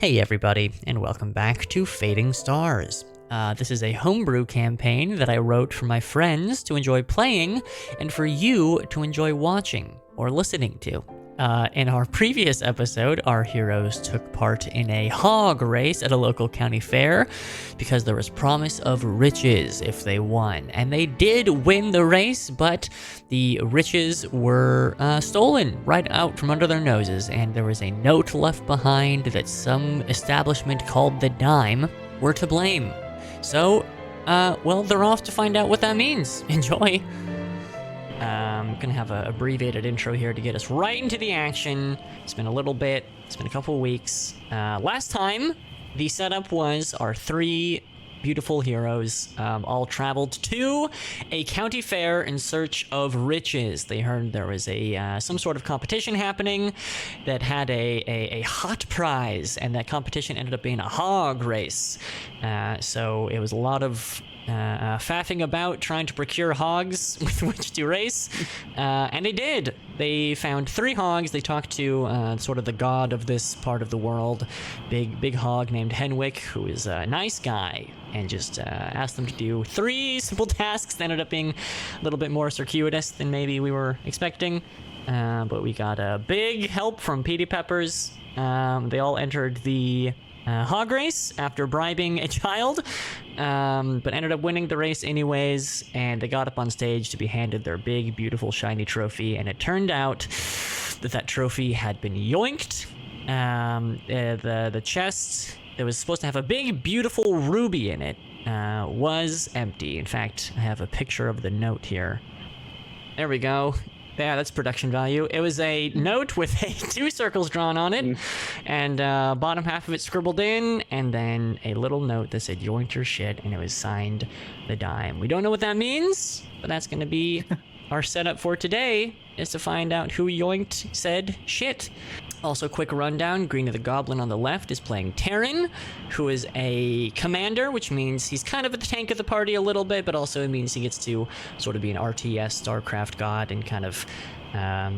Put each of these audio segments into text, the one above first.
Hey everybody, and welcome back to Fading Stars. This is a homebrew campaign that I wrote for my friends to enjoy playing, and for you to enjoy watching or listening to. In our previous episode, our heroes took part in a hog race at a local county fair because there was promise of riches if they won. And they did win the race, but the riches were stolen right out from under their noses, and there was a note left behind that some establishment called the Dime were to blame. So, well, they're off to find out what that means. Enjoy! I'm gonna have an abbreviated intro here to get us right into the action. It's been a little bit, it's been a couple of weeks. Last time, the setup was our three beautiful heroes all traveled to a county fair in search of riches. They heard there was some sort of competition happening that had a hot prize, and that competition ended up being a hog race. So it was a lot of faffing about trying to procure hogs with which to race, and they did. They found 3 hogs. They talked to sort of the god of this part of the world, big hog named Henwick, who is a nice guy, and just asked them to do 3 simple tasks that ended up being a little bit more circuitous than maybe we were expecting, but we got a big help from Petey Peppers. They all entered the hog race after bribing a child, but ended up winning the race anyways, and they got up on stage to be handed their big, beautiful, shiny trophy, and it turned out that trophy had been yoinked. The chest that was supposed to have a big, beautiful ruby in it was empty. In fact, I have a picture of the note here. There we go. Yeah, that's production value. It was a note with 2 circles drawn on it, and bottom half of it scribbled in, and then a little note that said "yoinked your shit," and it was signed the Dime. We don't know what that means, but that's going to be our setup for today, is to find out who yoinked said shit. Also, quick rundown, Greeny the Goblin on the left is playing Terran, who is a commander, which means he's kind of at the tank of the party a little bit, but also it means he gets to sort of be an RTS, StarCraft god, and kind of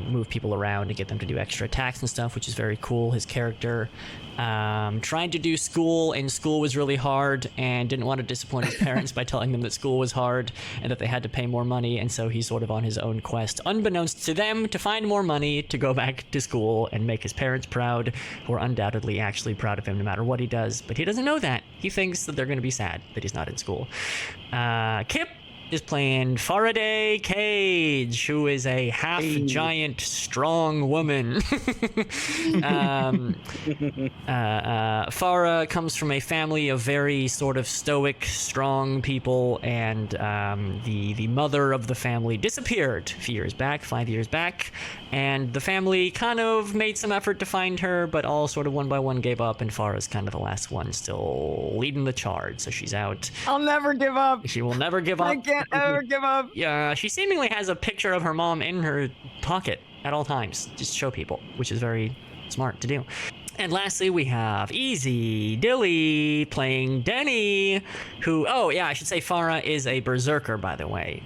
move people around and get them to do extra attacks and stuff, which is very cool. His character trying to do school, and school was really hard, and didn't want to disappoint his parents by telling them that school was hard and that they had to pay more money, and so he's sort of on his own quest, unbeknownst to them, to find more money to go back to school and make his parents proud, who are undoubtedly actually proud of him no matter what he does, but he doesn't know that. He thinks that they're going to be sad that he's not in school. Kip is playing Faraday Cage, who is a half-giant, strong woman. Farah comes from a family of very sort of stoic, strong people, and the mother of the family disappeared a few years back, 5 years back, and the family kind of made some effort to find her, but all sort of one by one gave up, and Farah's kind of the last one still leading the charge, so she's out. I'll never give up. She will never give up. I can't ever give up. Yeah, she seemingly has a picture of her mom in her pocket at all times, just to show people, which is very smart to do. And lastly, we have Easy Dilly playing Denny, who, oh yeah, I should say Farah is a berserker, by the way.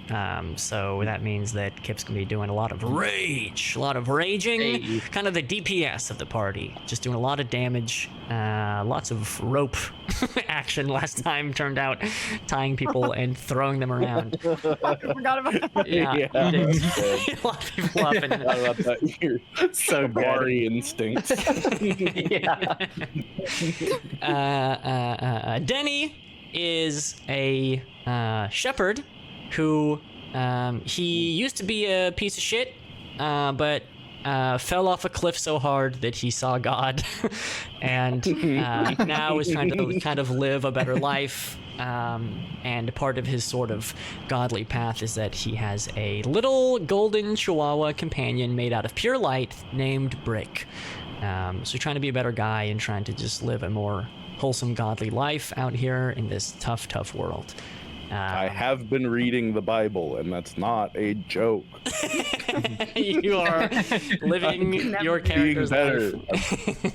So that means that Kip's gonna be doing a lot of rage, a lot of raging, kind of the DPS of the party, just doing a lot of damage, lots of rope action last time, turned out tying people and throwing them around. I forgot about that. Yeah. A lot of people up. And I love that. Your So Safari instincts. Denny is a shepherd who he used to be a piece of shit, but fell off a cliff so hard that he saw God, and now is trying to kind of live a better life. And part of his sort of godly path is that he has a little golden chihuahua companion made out of pure light named Brick. So trying to be a better guy and trying to just live a more wholesome, godly life out here in this tough world. I have been reading the Bible, and that's not a joke. You are living your character's life.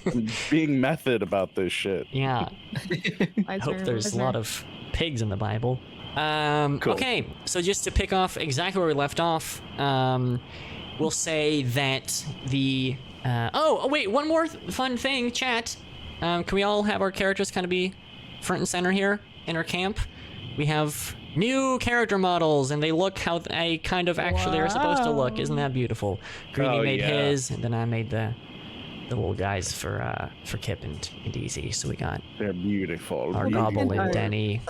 I'm being method about this shit. Yeah. I hope there's a lot of pigs in the Bible. Cool. Okay, so just to pick off exactly where we left off, we'll say that the... oh, wait, one more fun thing, chat. Can we all have our characters kind of be front and center here in our camp? We have new character models, and they look how they kind of actually are supposed to look. Isn't that beautiful? Greeny made his, and then I made the little guys for Kip and Easy. So we got They're beautiful. our Gobble and Denny.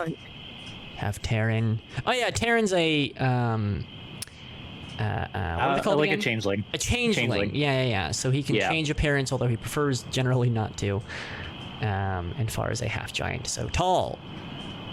Have Terran. Oh yeah, Terran's a what are they called like again? a changeling. A changeling. Yeah. So he can change appearance, although he prefers generally not to. And far as a half giant, so tall.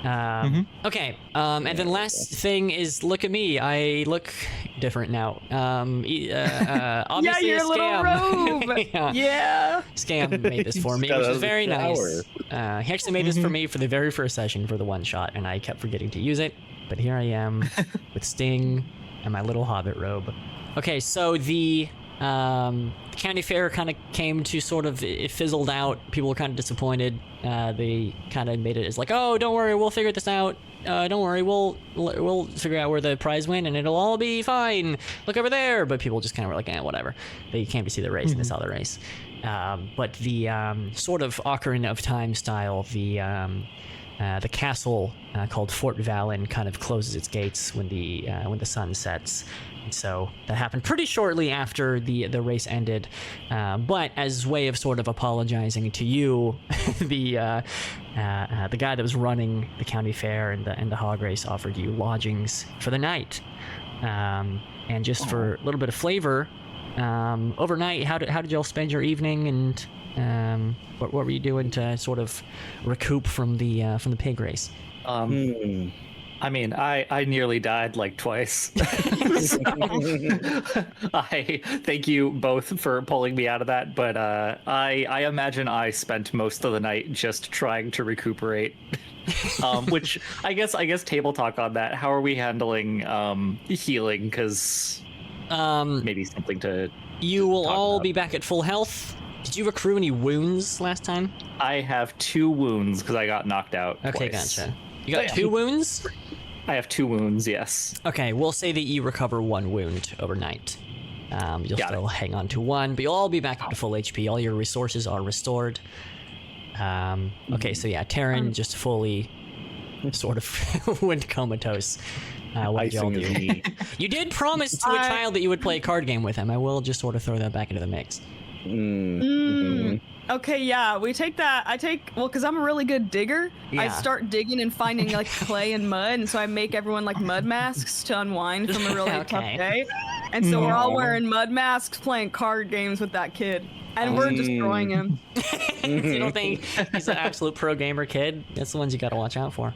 Okay. And then last thing is, look at me. I look different now. Obviously Yeah, your a little scam. robe. Yeah. Scam made this for me, got which out is of the very nice. shower. He actually made this for me for the very first session for the one shot, and I kept forgetting to use it. But here I am with Sting and my little hobbit robe. Okay, so the county fair kind of came to sort of, it fizzled out. People were kind of disappointed. They kind of made it as like, oh, don't worry, we'll figure this out. Don't worry, we'll figure out where the prize went, and it'll all be fine. Look over there. But people just kind of were like, whatever. They came to see the race, and they saw the race. But the sort of Ocarina of Time style, the castle called Fort Valen kind of closes its gates when the sun sets. And so that happened pretty shortly after the race ended. But as way of sort of apologizing to you, the guy that was running the county fair and the hog race offered you lodgings for the night. And just for a little bit of flavor, overnight, how did y'all spend your evening, and what were you doing to sort of recoup from the pig race? I mean, I nearly died like twice. So, I thank you both for pulling me out of that, but I imagine I spent most of the night just trying to recuperate. Which I guess table talk on that. How are we handling healing? Because maybe something to. You will all about. be back at full health. Did you accrue any wounds last time? I have 2 wounds because I got knocked out. Okay, twice. gotcha. You got 2 wounds? I have 2 wounds, yes. Okay, we'll say that you recover 1 wound overnight. You'll Got still hang on to 1, but you'll all be back up to full HP. All your resources are restored. Okay, so yeah, Terran just fully sort of went comatose. What did y'all Icing is do? me. You did promise to a child that you would play a card game with him. I will just sort of throw that back into the mix. Okay, yeah, we take that. Well, because I'm a really good digger. I Yeah. start digging and finding like clay and mud, and so I make everyone like mud masks to unwind from a really tough Okay. day. And so we're all wearing mud masks, playing card games with that kid, and we're destroying him. You don't think he's an absolute pro gamer kid? That's the ones you got to watch out for.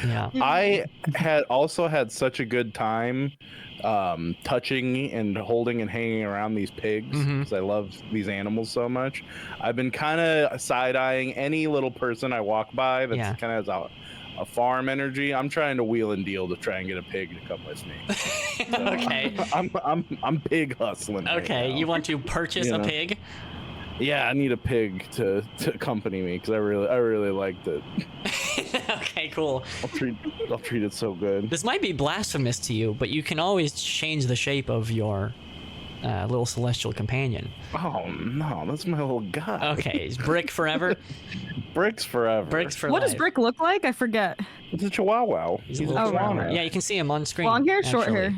Yeah. I had also had such a good time touching and holding and hanging around these pigs because I love these animals so much. I've been kind of side-eyeing any little person I walk by that's kind of has a farm energy. I'm trying to wheel and deal to try and get a pig to come with me. So Okay. I'm pig hustling. right Okay, now. you want to purchase a pig? Yeah, I need a pig to accompany me because I really liked it. Okay, cool. I'll treat it so good. This might be blasphemous to you, but you can always change the shape of your little celestial companion. Oh no, that's my little guy. Okay, is Brick forever? Bricks forever. Bricks for What life. does Brick look like? I forget. It's a Chihuahua. He's a little wow. Yeah, you can see him on screen. Long hair, short hair.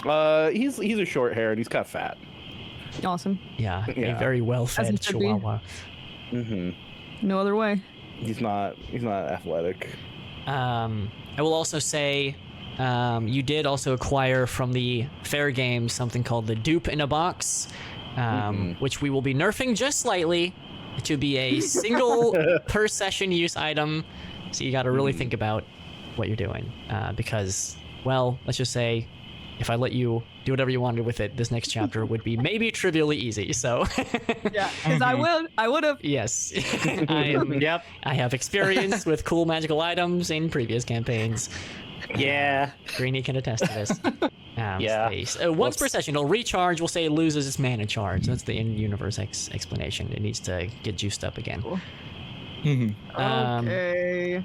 actually. He's a short hair and he's got fat. Awesome. Yeah, a Yeah. very As well-fed it should be. Chihuahua. No other way. He's not athletic. I will also say, you did also acquire from the fair game something called the dupe in a box, which we will be nerfing just slightly to be a single per session use item. So you got to really think about what you're doing, because, well, let's just say, if I let you do whatever you wanted with it, this next chapter would be maybe trivially easy. So, Yeah, because I would have. yes, I have experience with cool magical items in previous campaigns. Yeah. Greeny can attest to this. Yeah. Space. Once per session, it'll recharge. We'll say it loses its mana charge. That's the in-universe explanation. It needs to get juiced up again. Okay.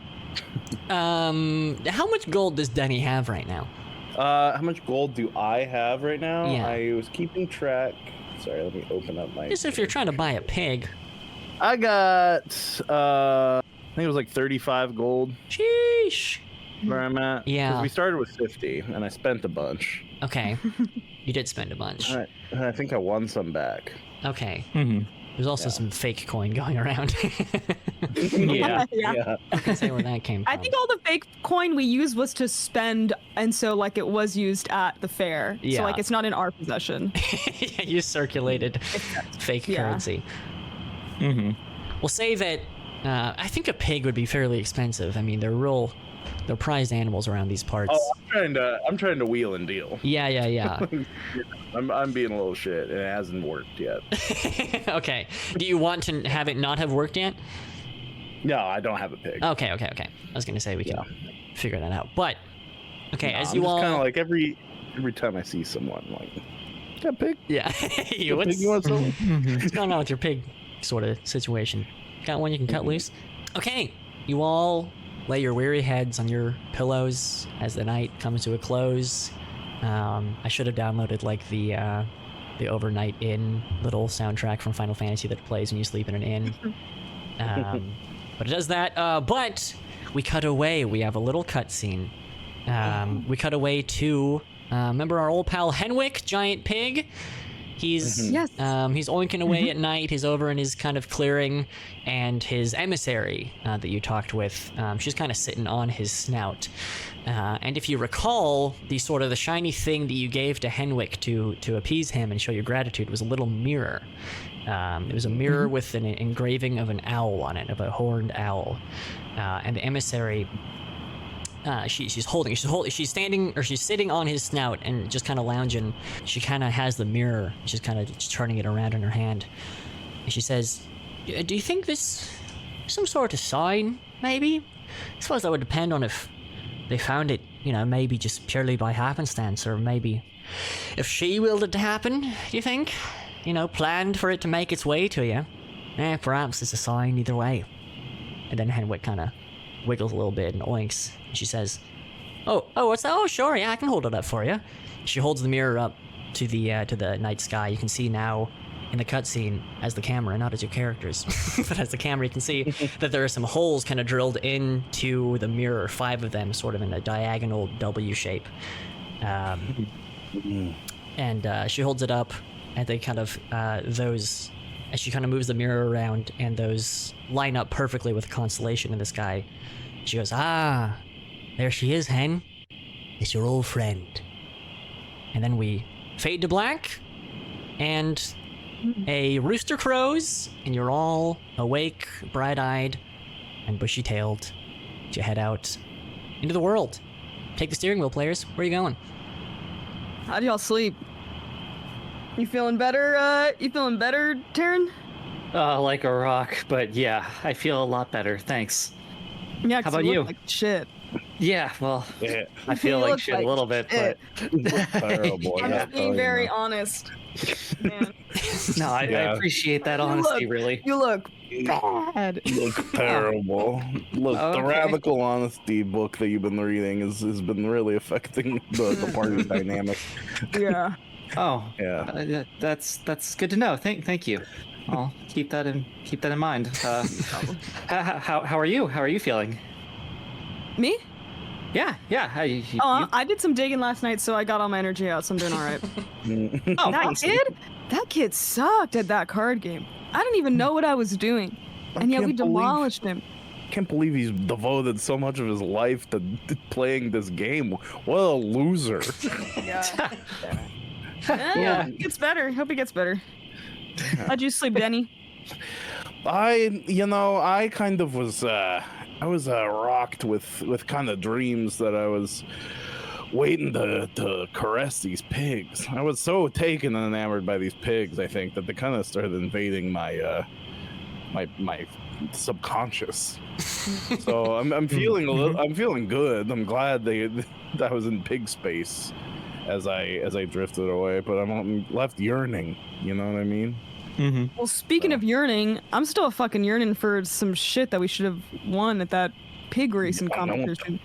How much gold does Denny have right now? How much gold do I have right now? Yeah. I was keeping track. Sorry, let me open up my. Just if you're trying to buy a pig. I got I think it was like 35 gold Sheesh. where I'm at. Yeah. 'Cause we started with 50 and I spent a bunch. Okay. You did spend a bunch. And I think I won some back. Okay. Mm-hmm. There's also some fake coin going around. Yeah. Yeah. I can say where that came from. I think all the fake coin we used was to spend, and so like it was used at the fair. Yeah. So like it's not in our possession. Yeah, you circulated fake Yeah. currency. Mm-hmm. We'll say that I think a pig would be fairly expensive. I mean, they're prized animals around these parts. Oh, I'm trying to wheel and deal. Yeah. I'm being a little shit, and it hasn't worked yet. Okay. Do you want to have it not have worked yet? No, I don't have a pig. Okay. I was gonna say we can figure that out, but okay. No, As I'm you just all kind of like every time I see someone, I'm like, got a pig? yeah, Pig, you want some? what's going on with your pig sort of situation? Got one you can cut loose? Okay, you all lay your weary heads on your pillows as the night comes to a close. I should have downloaded like the overnight inn little soundtrack from Final Fantasy that plays when you sleep in an inn. But it does that. But we cut away. We have a little cutscene. We cut away to remember our old pal Henwick, giant pig. He's Yes. He's oinking away at night. He's over in his kind of clearing, and his emissary that you talked with, she's kind of sitting on his snout. And if you recall, the shiny thing that you gave to Henwick to appease him and show your gratitude was a little mirror. It was a mirror with an engraving of an owl on it, of a horned owl. And the emissary, she's sitting on his snout and just kind of lounging. She kind of has the mirror. She's kind of just turning it around in her hand. And she says, "Do you think this is some sort of sign, maybe? I suppose that would depend on if they found it, maybe just purely by happenstance, or maybe if she willed it to happen, do you think? Planned for it to make its way to you. Perhaps it's a sign either way." And then Henwick kind of wiggles a little bit and oinks. And she says, Oh, what's that? Oh, sure, yeah, I can hold it up for you. She holds the mirror up to the night sky. You can see now in the cutscene as the camera, not as your characters, but as the camera, you can see that there are some holes kind of drilled into the mirror, 5 of them, sort of in a diagonal W shape. And she holds it up, and they kind of as she kind of moves the mirror around, and those line up perfectly with the constellation in the sky. She goes, "Ah, there she is, Hen. It's your old friend." And then we fade to black, and a rooster crows, and you're all awake, bright-eyed, and bushy-tailed to head out into the world. Take the steering wheel, players. Where are you going? How'd y'all sleep? You feeling better? Taryn? Like a rock, but yeah, I feel a lot better. Thanks. Yeah. 'cause How about look you? Like shit. Yeah, well, Yeah. I feel You like look shit like a little bit, shit. but Terrible. I'm I just tell being you, very man. honest. Man, no, I Yeah. appreciate that honesty, really. you look bad. Look terrible. Look, the Okay. radical honesty book that you've been reading has been really affecting the party dynamic. Yeah. Oh, Yeah. that's good to know. Thank you. I'll keep that in mind. How are you? How are you feeling? Me? Yeah. I did some digging last night, so I got all my energy out, so I'm doing all right. Oh, That awesome. kid sucked at that card game. I didn't even know what I was doing, and yet we can't believe- demolished him. Can't believe he's devoted so much of his life to playing this game. What a loser. Yeah. Yeah. It gets better. Hope it gets better. How'd you sleep, Denny? I kind of was I was rocked with kind of dreams that I was waiting to caress these pigs. I was so taken and enamored by these pigs, I think, that they kind of started invading my my subconscious. So I'm feeling I'm feeling good. I'm glad that was in pig space as I drifted away, but I'm left yearning. You know what I mean? Mm-hmm. Well, speaking of yearning, I'm still fucking yearning for some shit that we should have won at that pig racing competition.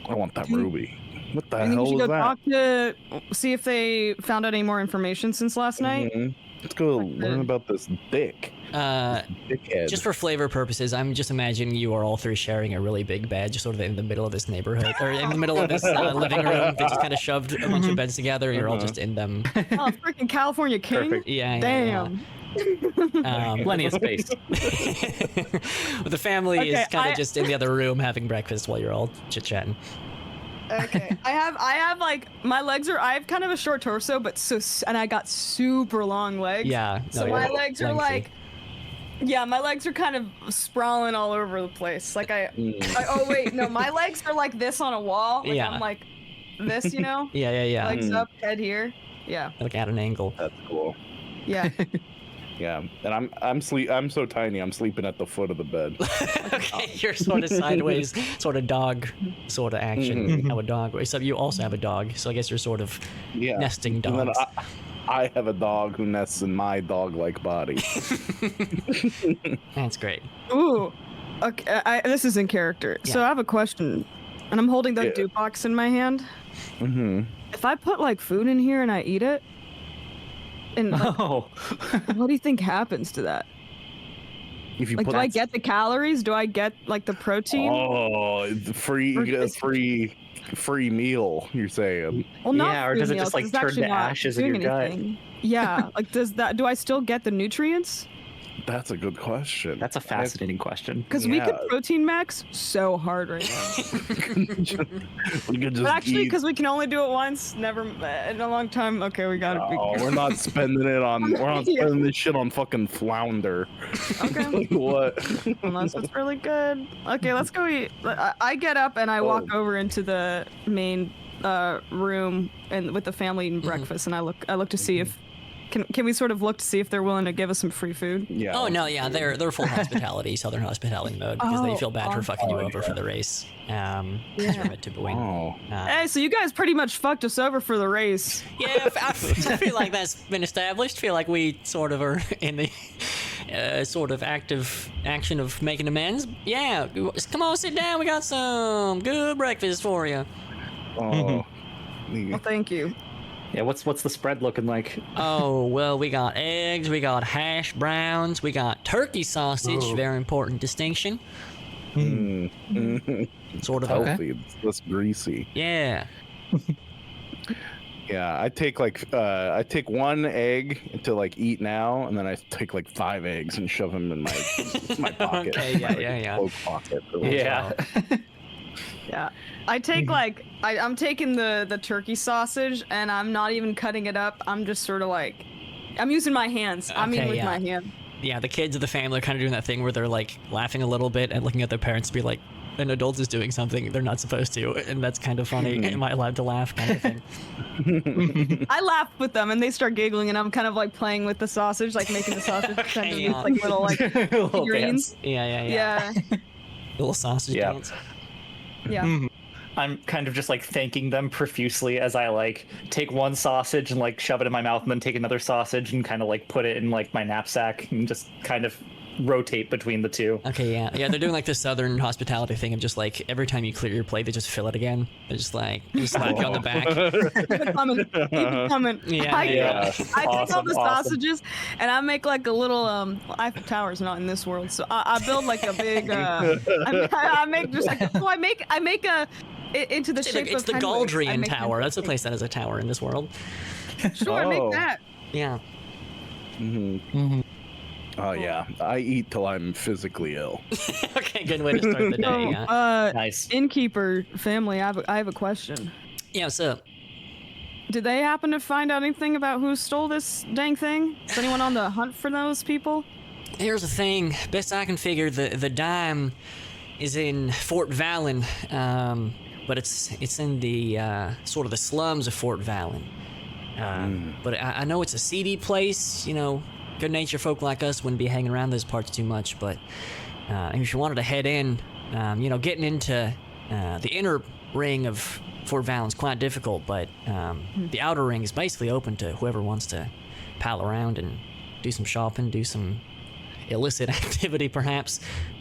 I want that ruby. What the I think we hell should was go that? talk to see if they found out any more information since last night. Mhm. Let's go learn about this dick. Dickhead. Just for flavor purposes, I'm just imagining you are all three sharing a really big bed, just sort of in the middle of this neighborhood, or in the middle of this living room. They just kind of shoved a bunch of beds together, and you're all just in them. Oh, freaking California King. Perfect. Yeah. Damn. Plenty of space. The family is Okay, kind of just in the other room having breakfast while you're all chit-chatting. Okay. I have like my legs are. I have kind of a short torso, but and I got super long legs. Yeah. So no, my yeah, legs are lengthy. like. Yeah, my legs are kind of sprawling all over the place. Like oh wait, no, my legs are like this on a wall. Like Yeah. I'm like this, you know? Yeah. Legs up, head here. Yeah. Like at an angle. That's cool. Yeah. Yeah, and I'm so tiny. I'm sleeping at the foot of the bed. Okay, you're sort of sideways, sort of dog, sort of action. How a dog. Except you also have a dog, so I guess you're sort of Yeah, nesting And then dogs. I have a dog who nests in my dog-like body. That's great. Ooh. Okay, this is in character. So Yeah. I have a question. And I'm holding the Yeah. dew box in my hand. Mm-hmm. If I put like food in here and I eat it, and like, Oh. what do you think happens to that? If you Like, put do I get the calories? Do I get like the protein? oh, it's a free, Or you get a is- free meal. You're saying? Well, not Yeah, or free does it meals, just, like, it's turn actually to not ashes in doing your gut? anything. Yeah, like do I still get the nutrients? That's a good question. That's a fascinating question. Because we could Yeah. protein max so hard right now. We could just But actually, eat- because we can only do it once, never in a long time. Okay, we gotta be. Oh, we're not spending it on. We're not Yeah. spending this shit on fucking flounder. Okay. Like what? Unless it's really good. Okay, let's go eat. I get up and I walk over into the main room and with the family eating breakfast, and I look to see if can we sort of look to see if they're willing to give us some free food. Yeah. Oh no, yeah, they're full hospitality, southern hospitality mode because they Oh, feel bad for fucking you over yeah. for the race. Because Yeah. you're meant to win. Oh. Hey, so you guys pretty much fucked us over for the race. Yeah, I feel like that's been established. Feel like we sort of are in the sort of active action of making amends. Yeah, come on, sit down. We got some good breakfast for you. Oh. Well, thank you. Yeah, what's the spread looking like? Oh, well, we got eggs, we got hash browns, we got turkey sausage, Oh. very important distinction. Mm. Sort of. Healthy. It's less greasy. Yeah. Yeah, I take one egg to like eat now, and then I take like 5 eggs and shove them in my pocket. Okay, yeah, my, yeah. Cloak pocket. for a little Yeah. Yeah. I take like I'm taking the turkey sausage and I'm not even cutting it up. I'm just sort of like I'm using my hands. I'm eating Okay, with yeah. my hand. Yeah, the kids of the family are kind of doing that thing where they're like laughing a little bit and looking at their parents to be like, an adult is doing something they're not supposed to, and that's kind of funny. Am I allowed to laugh? Kind of thing. I laugh with them and they start giggling and I'm kind of like playing with the sausage, like making the sausage kind of yeah. like little like Little figurines. dance. Yeah. Yeah. Little sausage Yeah. dance. Yeah. I'm kind of just like thanking them profusely as I like take one sausage and like shove it in my mouth and then take another sausage and kind of like put it in like my knapsack and just kind of rotate between the two. Okay, yeah. They're doing like the southern hospitality thing of just like every time you clear your plate, they just fill it again. They're just like they slap you on the back. Keep it coming. Keep it coming. Yeah, I, yeah. I take all Awesome, the awesome. sausages and I make like a little Eiffel Tower's not in this world, so I build like a big I make just like I make a into the shape It's of the Henwick. I Galdrian make Tower. them- That's a place that has a tower in this world. Sure, make Oh. that. Yeah. Mhm. Oh yeah, I eat till I'm physically ill. Okay, good way to start the day. So, Yeah. Nice. innkeeper family, I have a question. Yeah. So Did they happen to find out anything about who stole this dang thing? Is anyone on the hunt for those people? here's the thing. Best I can figure, the dime is in Fort Vallon, but it's in the sort of the slums of Fort Vallon. But I know it's a seedy place. You know, good natured folk like us wouldn't be hanging around those parts too much. But if you wanted to head in, getting into the inner ring of Fort Vallon's quite difficult. But the outer ring is basically open to whoever wants to pal around and do some shopping, do some illicit activity, perhaps.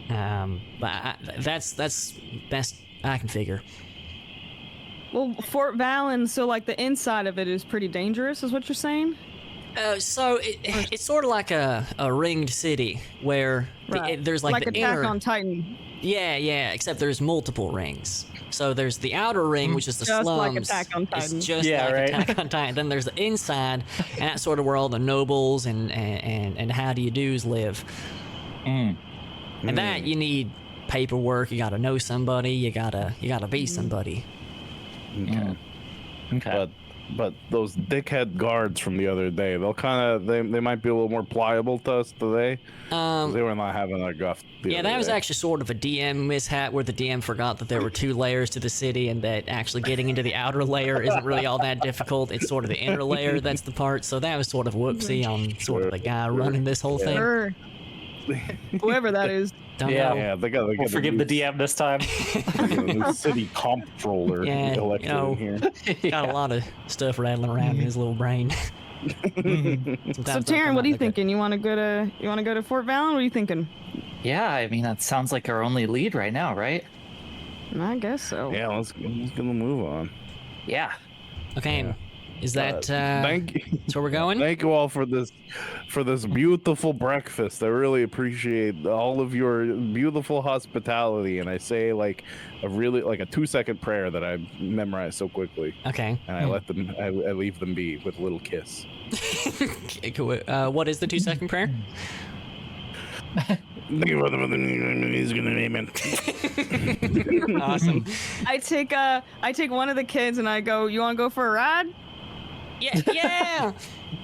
But that's best I can figure. Well, Fort Vallon, so like the inside of it is pretty dangerous, is what you're saying? It's sort of like a ringed city where Right. there's like the Attack inner. on Titan. Yeah, except there's multiple rings. So there's the outer ring, which is the Just like slums. Attack on Titan. It's just Yeah, like right. Attack on Titan. Then there's the inside, and that's sort of where all the nobles and how do you do's live. And that you need paperwork. You got to know somebody. You gotta be somebody. Okay. Okay. But those dickhead guards from the other day, they might be a little more pliable to us today. 'Cause they were not having a guff. Yeah, that was actually sort of a DM mishap where the DM forgot that there were 2 layers to the city and that actually getting into the outer layer isn't really all that difficult. It's sort of the inner layer that's the part. So that was sort of whoopsie on sort of the guy running this whole thing. Sure. Whoever that is. Don't Yeah. know. Yeah, they got We'll forgive the DM this time. a new city comptroller Yeah, elected in here. Got a lot of stuff rattling around in his little brain. So Sometimes don't Taryn, come what out are you that good. thinking? You want to go to Fort Valen? What are you thinking? Yeah, I mean, that sounds like our only lead right now, right? I guess so. Yeah, let's get the move on. Yeah. Okay, Yeah. is that Thank you. so we're going? Thank you all for this beautiful breakfast. I really appreciate all of your beautiful hospitality. And I say like a 2-second prayer that I memorized so quickly, Okay. and I leave them be with a little kiss. Okay, cool. What is the 2-second prayer? He's gonna name it. Awesome. I take one of the kids and I go, "You want to go for a ride?" Yeah.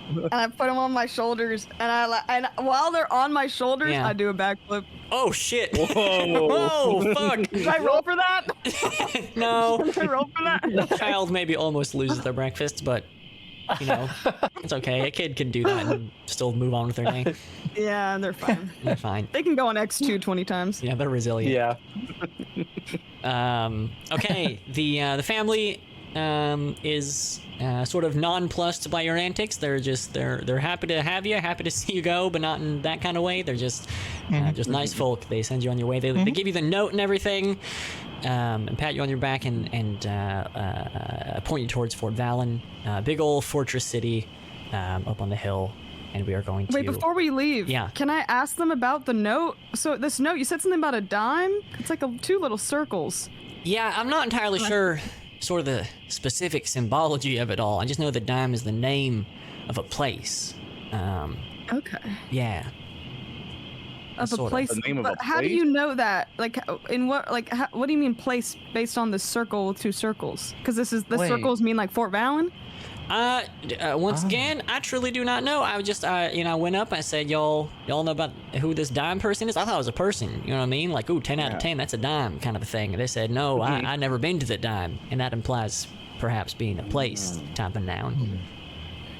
And I put them on my shoulders, and while they're on my shoulders, Yeah. I do a backflip. Oh shit. Whoa. Oh fuck. Did I roll for that? No. Did I roll for that? Child maybe almost loses their breakfast, but you know, it's okay. A kid can do that and still move on with their day. Yeah, they're fine. They're fine. They can go on X2 20 times. Yeah, they're resilient. Yeah. Okay, the family is sort of nonplussed by your antics. They're happy to have you, happy to see you go, but not in that kind of way. They're just nice folk. They send you on your way. They give you the note and everything, and pat you on your back and point you towards Fort Valen, big old fortress city up on the hill. And we are going to. Wait, before we leave, Yeah. can I ask them about the note? So this note, you said something about a dime? It's like 2 little circles. Yeah, I'm not entirely sure sort of the specific symbology of it all. I just know that dime is the name of a place. Okay. Yeah. Of a Sort of. place. The name of But a how do place? you know that? Like, in what? Like, what do you mean place based on the circle with 2 circles? Because the Wait. circles mean like Fort Valen. Once again, I truly do not know. I just, I went up. I said, y'all know about who this dime person is? I thought it was a person. You know what I mean? Like, ooh, 10 out of 10, that's a dime kind of a thing. And they said, no, I never been to the dime, and that implies perhaps being a place type of noun.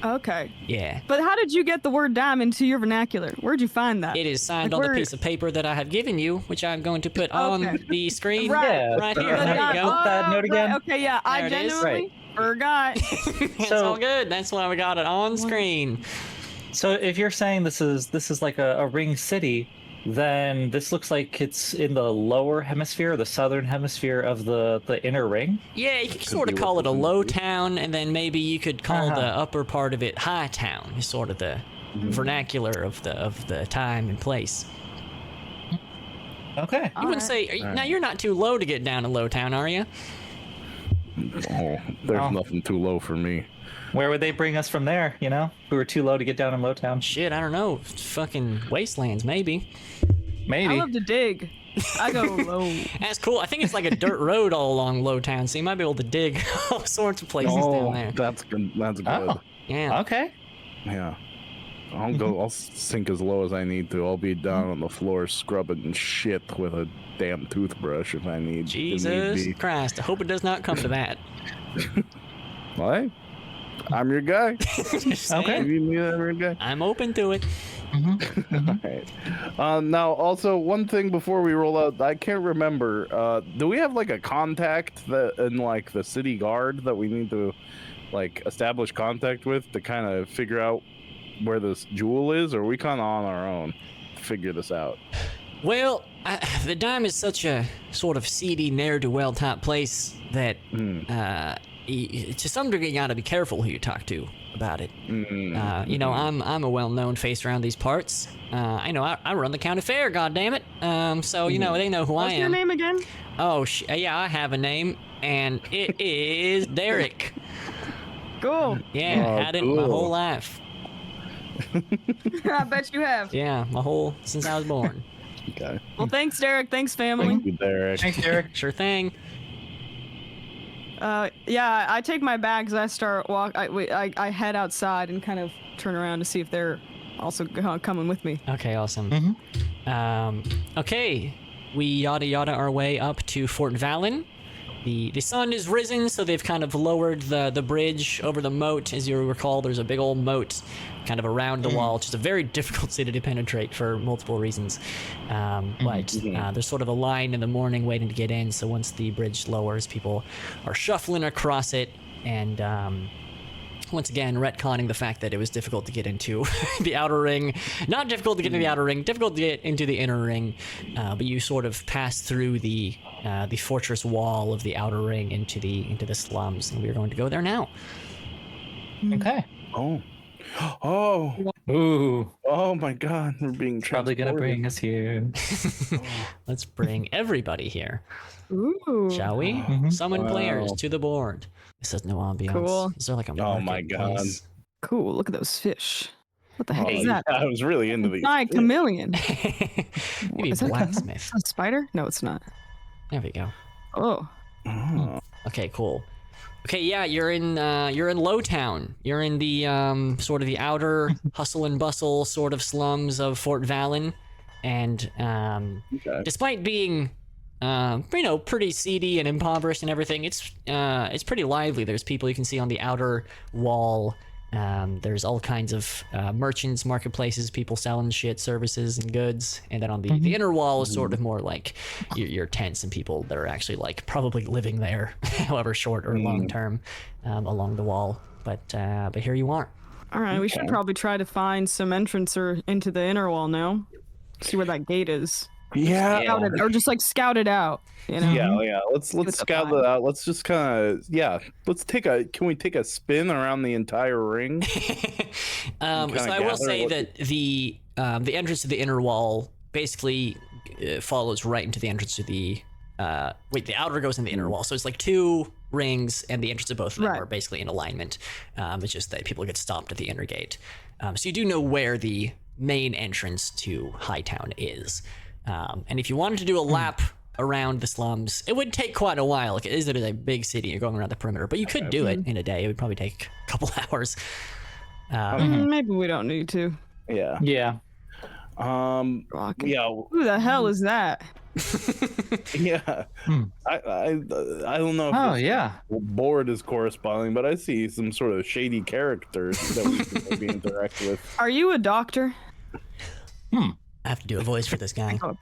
Okay. Yeah. But how did you get the word dime into your vernacular? Where'd you find that? It is signed Like, on the where- piece of paper that I have given you, which I'm going to put on Okay. the screen Right. right here. The There you dime. go. That note again? Right. Okay, yeah. I There it is. genuinely forgot. It's So- all good. That's why we got it on screen. So if you're saying this is like a ring city, then this looks like it's in the lower hemisphere, the southern hemisphere of the inner ring. Yeah, you could sort of call it a low town, and then maybe you could call the upper part of it high town. Is sort of the vernacular of the time and place. Okay. You wouldn't say now you're not too low to get down to Lowtown, are you? Oh, there's Oh. nothing too low for me. Where would they bring us from there? You know, we were too low to get down in Lowtown. Shit, I don't know. Fucking wastelands, maybe. Maybe. I love to dig. I go low. That's cool. I think it's like a dirt road all along Lowtown, so you might be able to dig all sorts of places down there. That's good. That's good. Oh. Yeah. Okay. Yeah. I'll sink as low as I need to. I'll be down on the floor scrubbing shit with a damn toothbrush if I need. Jesus If need Christ. I hope it does not come to that. be. What? I'm your guy. Just saying. Okay. You need me, I'm your guy. I'm open to it. All right. Now, also one thing before we roll out, I can't remember. Do we have like a contact that in like the city guard that we need to like establish contact with to kind of figure out where this jewel is, or are we kind of on our own to figure this out? Well, the dime is such a sort of seedy, ne'er-do-well type place that to some degree you gotta be careful who you talk to about it. You know, I'm a well-known face around these parts. I know I run the county fair, goddammit. So you know they know who What's I am. your name again? Oh, yeah, I have a name, and it is Derek. Cool. Yeah, had it my cool. whole life. I bet you have. Yeah, since I was born. Okay. Well, thanks, Derek. Thanks, family. Thank you, Derek. Thanks, Derek. Sure thing. Yeah, I take my bags. I start I head outside and kind of turn around to see if they're also coming with me. Okay, awesome. Okay, we yada our way up to Fort Valen. The sun is risen, so they've kind of lowered the bridge over the moat. As you recall, there's a big old moat kind of around the wall, which is a very difficult city to penetrate for multiple reasons. But there's sort of a line in the morning waiting to get in, so once the bridge lowers, people are shuffling across it, and once again, retconning the fact that it was difficult to get into the outer ring. Not difficult to get into the outer ring, difficult to get into the inner ring, but you sort of pass through the fortress wall of the outer ring into the slums, and we're going to go there now. Okay. Oh. Oh. Ooh. Oh my God. We're being Probably gonna transported. bring us here. Let's bring everybody here, Ooh. shall we? Summon players to the board. This has no ambiance. Cool. Is there like a Oh my God. marketplace? Cool. Look at those fish. What the heck Oh, is that? I was really into these. Giant chameleon. Maybe Is that blacksmith. a spider? No, it's not. There we go. Oh. Oh. Okay, cool. Okay, yeah, you're in Lowtown. You're in the sort of the outer hustle and bustle sort of slums of Fort Valen, and Okay. despite being pretty seedy and impoverished and everything, it's pretty lively. There's people you can see on the outer wall. There's all kinds of merchants, marketplaces, people selling shit, services, and goods. And then on the inner wall is sort of more like your tents and people that are actually like probably living there, however short or long term, along the wall. But here you are. All right. We should probably try to find some entrance or into the inner wall now. See where that gate is. Yeah. Scout it, or just like scout it out. You know? Yeah. Let's the scout vibe. it out. Let's just kind of can we take a spin around the entire ring? So I will say that the entrance to the inner wall basically follows right into the entrance to the the outer goes in the inner wall. So it's like two rings, and the entrance of both of them Right. are basically in alignment. It's just that people get stopped at the inner gate. So you do know where the main entrance to Hightown is. And if you wanted to do a lap around the slums, it would take quite a while. Like, it is a big city, you're going around the perimeter, but you could do it in a day. It would probably take a couple hours. Maybe we don't need to. Yeah. Yeah. Rocket. Yeah. Who the hell is that? Yeah. I don't know if Oh this yeah. board is corresponding, but I see some sort of shady characters that we can maybe interact with. Are you a doctor? I have to do a voice for this guy. Yeah,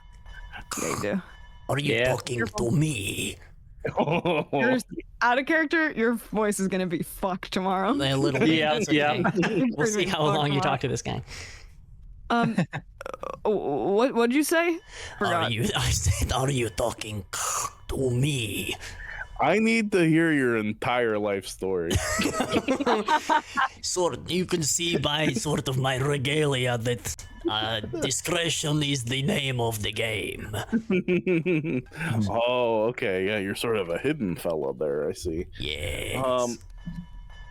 you do. Are you Yeah. talking to me? You're out of character. Your voice is gonna be fucked tomorrow. A little bit. Yeah, That's okay. yeah. We'll see how long you talk to this guy. What'd you say? Forgot. I said, are you talking to me? I need to hear your entire life story. You can see by sort of my regalia that discretion is the name of the game. Oh, okay. Yeah, you're sort of a hidden fella there, I see. Yes.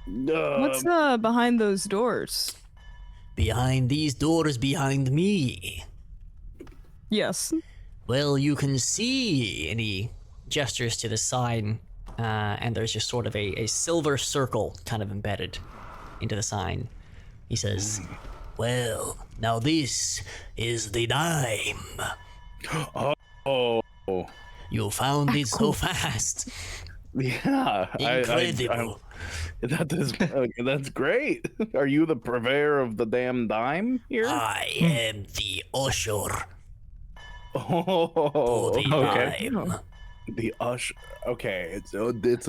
What's behind those doors? Behind these doors behind me. Yes. Well, you can see, and he gestures to the sign, and there's just sort of a silver circle kind of embedded into the sign. He says, well, now this is the dime. Oh, You found it so fast. yeah. Incredible. That's great. Are you the purveyor of the damn dime here? I am the usher Oh, for the okay. dime. the usher. Okay, there's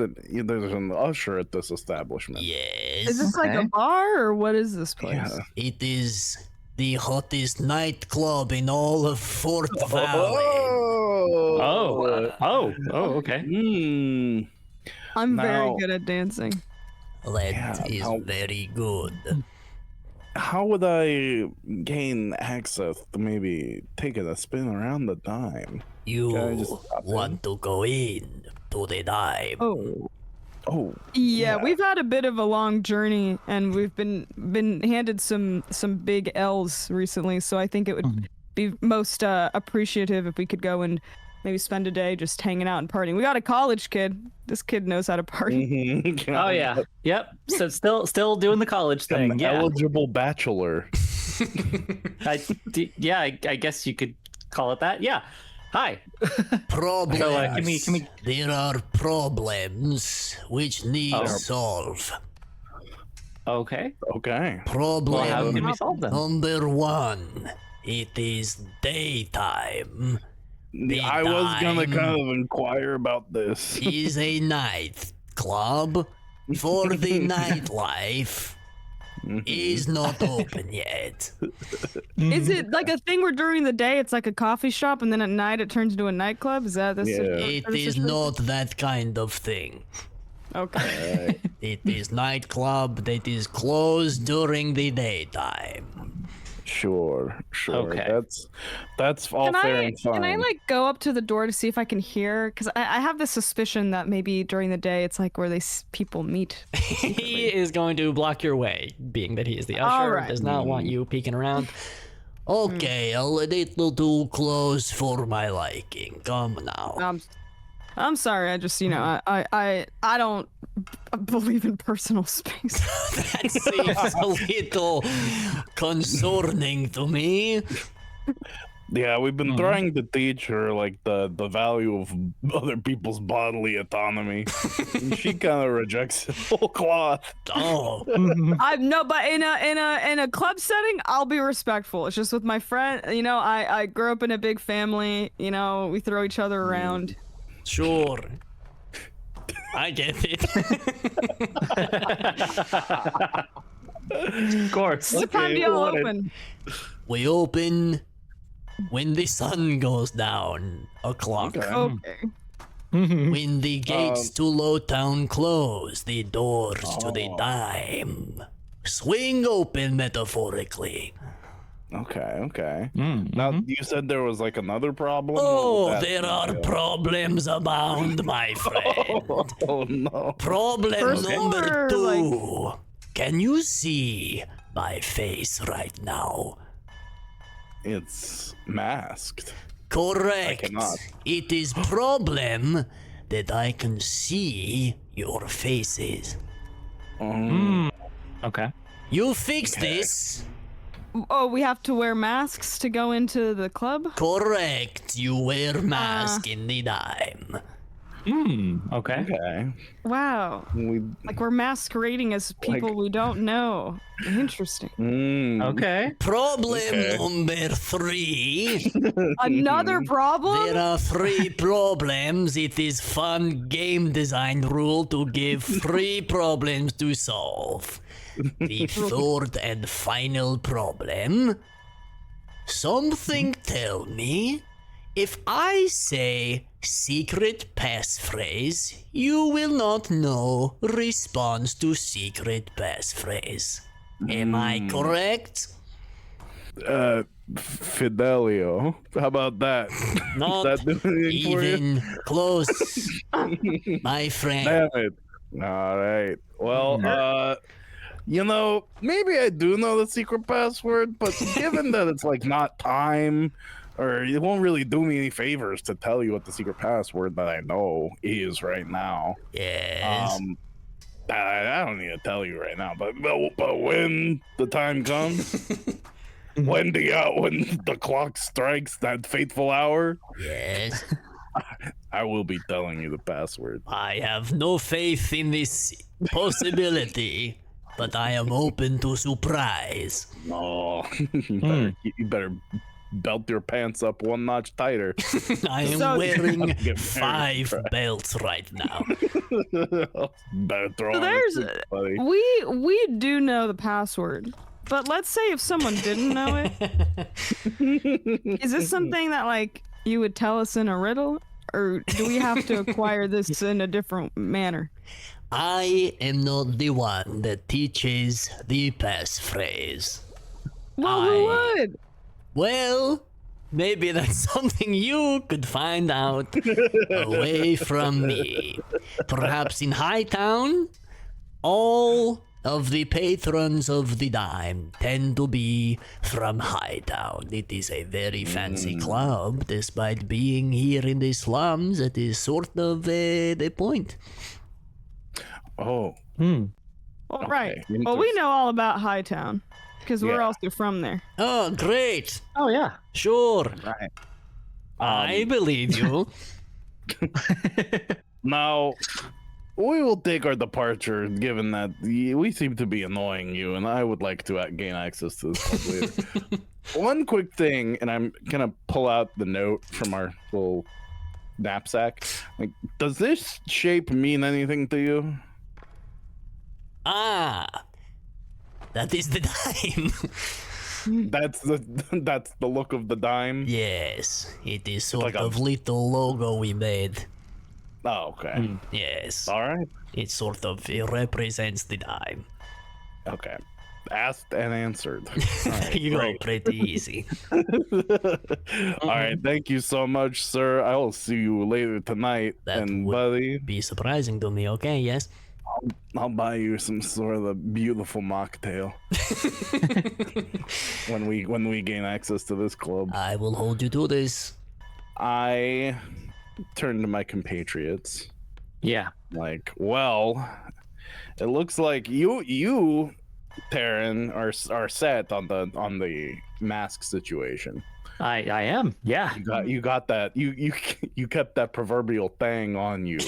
an usher at this establishment. Yes. Is this like a Okay. bar or what is this place? Yeah. It is the hottest nightclub in all of Fort Valley. Oh. Oh. Okay. Hmm. I'm very Now- good at dancing. That is very good. How would I gain access to maybe taking a spin around the dime? You Can I just stop want to go in to the dime. Oh. Yeah, we've had a bit of a long journey, and we've been handed some big L's recently. So I think it would be most appreciative if we could go and maybe spend a day just hanging out and partying. We got a college kid. This kid knows how to party. Oh yeah, yep. So still doing the college thing. An Yeah, eligible bachelor. I guess you could call it that. Yeah. Hi. Problems. So, can we... There are problems which need solve. Okay. Problem Well, how can we solve them? number 1. It is daytime. I was gonna kind of inquire about this. Is a night club for the nightlife is not open yet. Is it like a thing where during the day it's like a coffee shop, and then at night it turns into a nightclub? Is that the It is not that kind of thing. Okay. It is nightclub that is closed during the daytime. Sure. Okay. That's all fair and fine. Can I like go up to the door to see if I can hear? Because I have this suspicion that maybe during the day it's like where people meet. He is going to block your way, being that he is the usher. Alright. Does not want you peeking around. Okay, a little too close for my liking. Come now. I'm sorry. I just I don't believe in personal space. That seems a little concerning to me. Yeah, we've been trying to teach her like the value of other people's bodily autonomy. And she kind of rejects it full cloth. Oh, But in a club setting, I'll be respectful. It's just with my friend. I grew up in a big family. We throw each other around. sure. I get it. Of course. What time do y'all open? We open when the sun goes down. O'clock. Okay. When the gates to Lowtown close, the doors to the dime swing open metaphorically. Okay. Now, you said there was like another problem? Oh, there are problems abound, my friend. Oh, no. Problem number floor, 2. Can you see my face right now? It's masked. Correct. I cannot. It is problem that I can see your faces. Okay. You fix this. Oh, we have to wear masks to go into the club? Correct. You wear mask in the dime. Okay. Wow. Like we're masquerading as people we don't know. Interesting. Okay. Problem number 3. Another problem? There are 3 problems. It is fun game design rule to give 3 problems to solve. The 3rd and final problem. Something tell me, if I say secret passphrase, you will not know response to secret passphrase. Am I correct? Fidelio. How about that? Not Does that do anything for you? even close, my friend. Damn it. All right. Well, maybe I do know the secret password, but given that it's like not time, or it won't really do me any favors to tell you what the secret password that I know is right now. Yes. I don't need to tell you right now, but when the time comes, when the clock strikes that fateful hour, Yes. I will be telling you the password. I have no faith in this possibility, but I am open to surprise. No, you better belt your pants up one notch tighter. I am So- wearing Get 5 married. belts right now. Better throw So on a there's suit, buddy. we do know the password. But let's say if someone didn't know it, is this something that like you would tell us in a riddle? or do we have to acquire this in a different manner? I am not the one that teaches the passphrase. Well, who would? Well, maybe that's something you could find out away from me. Perhaps in Hightown, all of the patrons of the dime tend to be from Hightown. It is a very fancy club, despite being here in the slums. It is sort of the point. Oh. Well, Okay, right. Well, we know all about Hightown because we're Yeah. also from there. Oh, great. Oh yeah. Sure. Right. I believe you. Now, we will take our departure, given that we seem to be annoying you, and I would like to gain access to this club later. One quick thing, and I'm gonna pull out the note from our little knapsack. Like, does this shape mean anything to you? Ah, that is the dime. That's the look of the dime. Yes, it is sort like a- of little logo we made. Oh, okay. Yes, All right. it sort of it represents the dime. Okay. Asked and answered. There you go, pretty easy. All right. Thank you so much, sir. I will see you later tonight. That and would- buddy, Be surprising to me, okay? Yes. I'll buy you some sort of a beautiful mocktail when we gain access to this club. I will hold you to this. I turn to my compatriots. Yeah. Like, well, it looks like you, Taryn, are set on the mask situation. I am. Yeah. You got that. You kept that proverbial thing on you.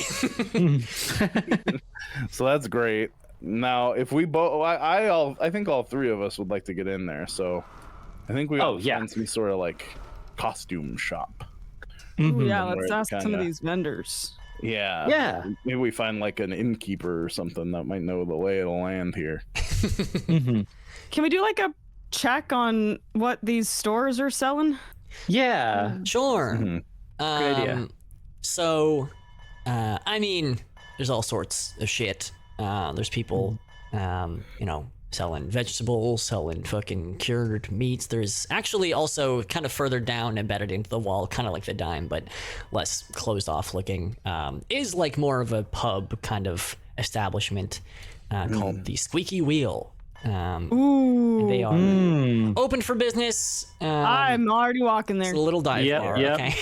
So that's great. Now, if we both, I think all three of us would like to get in there. So I think we Oh, yeah. find some sort of like costume shop. Ooh, yeah, Where let's it ask some of kinda- these vendors. Yeah. Yeah. Maybe we find like an innkeeper or something that might know the lay of the land here. Mhm. Can we do like a check on what these stores are selling? Yeah. Sure. Mhm. Good idea. So, I mean, there's all sorts of shit. There's people, selling vegetables, selling fucking cured meats. There's actually also kind of further down, embedded into the wall, kind of like the dime, but less closed off looking, is like more of a pub kind of establishment called the Squeaky Wheel. Ooh, They are Mm. open for business. I'm already walking there. It's a little dive Yep, bar, yep. okay?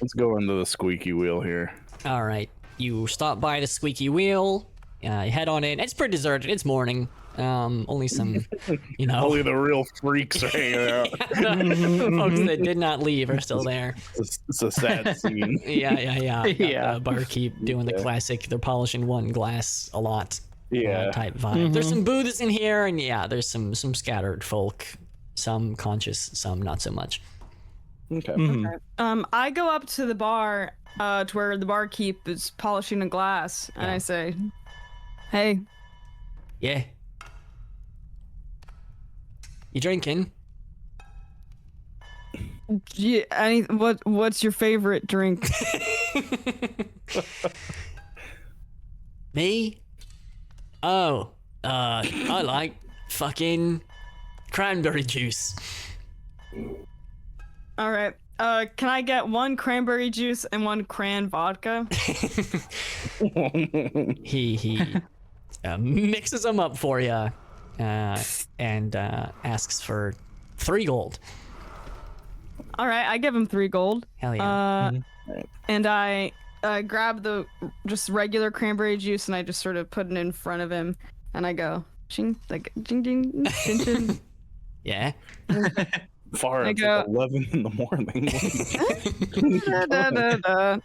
Let's go into the squeaky wheel here. All right, you stop by the Squeaky Wheel. You head on in. It's pretty deserted. It's morning. Only some, Only the real freaks are hanging out. the folks that did not leave are still there. It's a sad scene. Yeah. Got Yeah. the barkeep doing the classic. They're polishing one glass a lot. Yeah. Type vibe. There's some booths in here, and yeah, there's some scattered folk. Some conscious, some not so much. Okay. I go up to the bar, to where the barkeep is polishing a glass, and Yeah. I say, "Hey, Yeah. You drinking? what's your favorite drink?" Me? Oh, I like fucking cranberry juice. All right. Can I get one cranberry juice and one cran vodka? He mixes them up for you, and asks for 3 gold. All right, I give him 3 gold. Hell yeah. And I grab the just regular cranberry juice and I just sort of put it in front of him, and I go, ching, like ching, ching, ching, ching. Yeah. Far I it's go- like 11 in the morning. Da, da, da, da.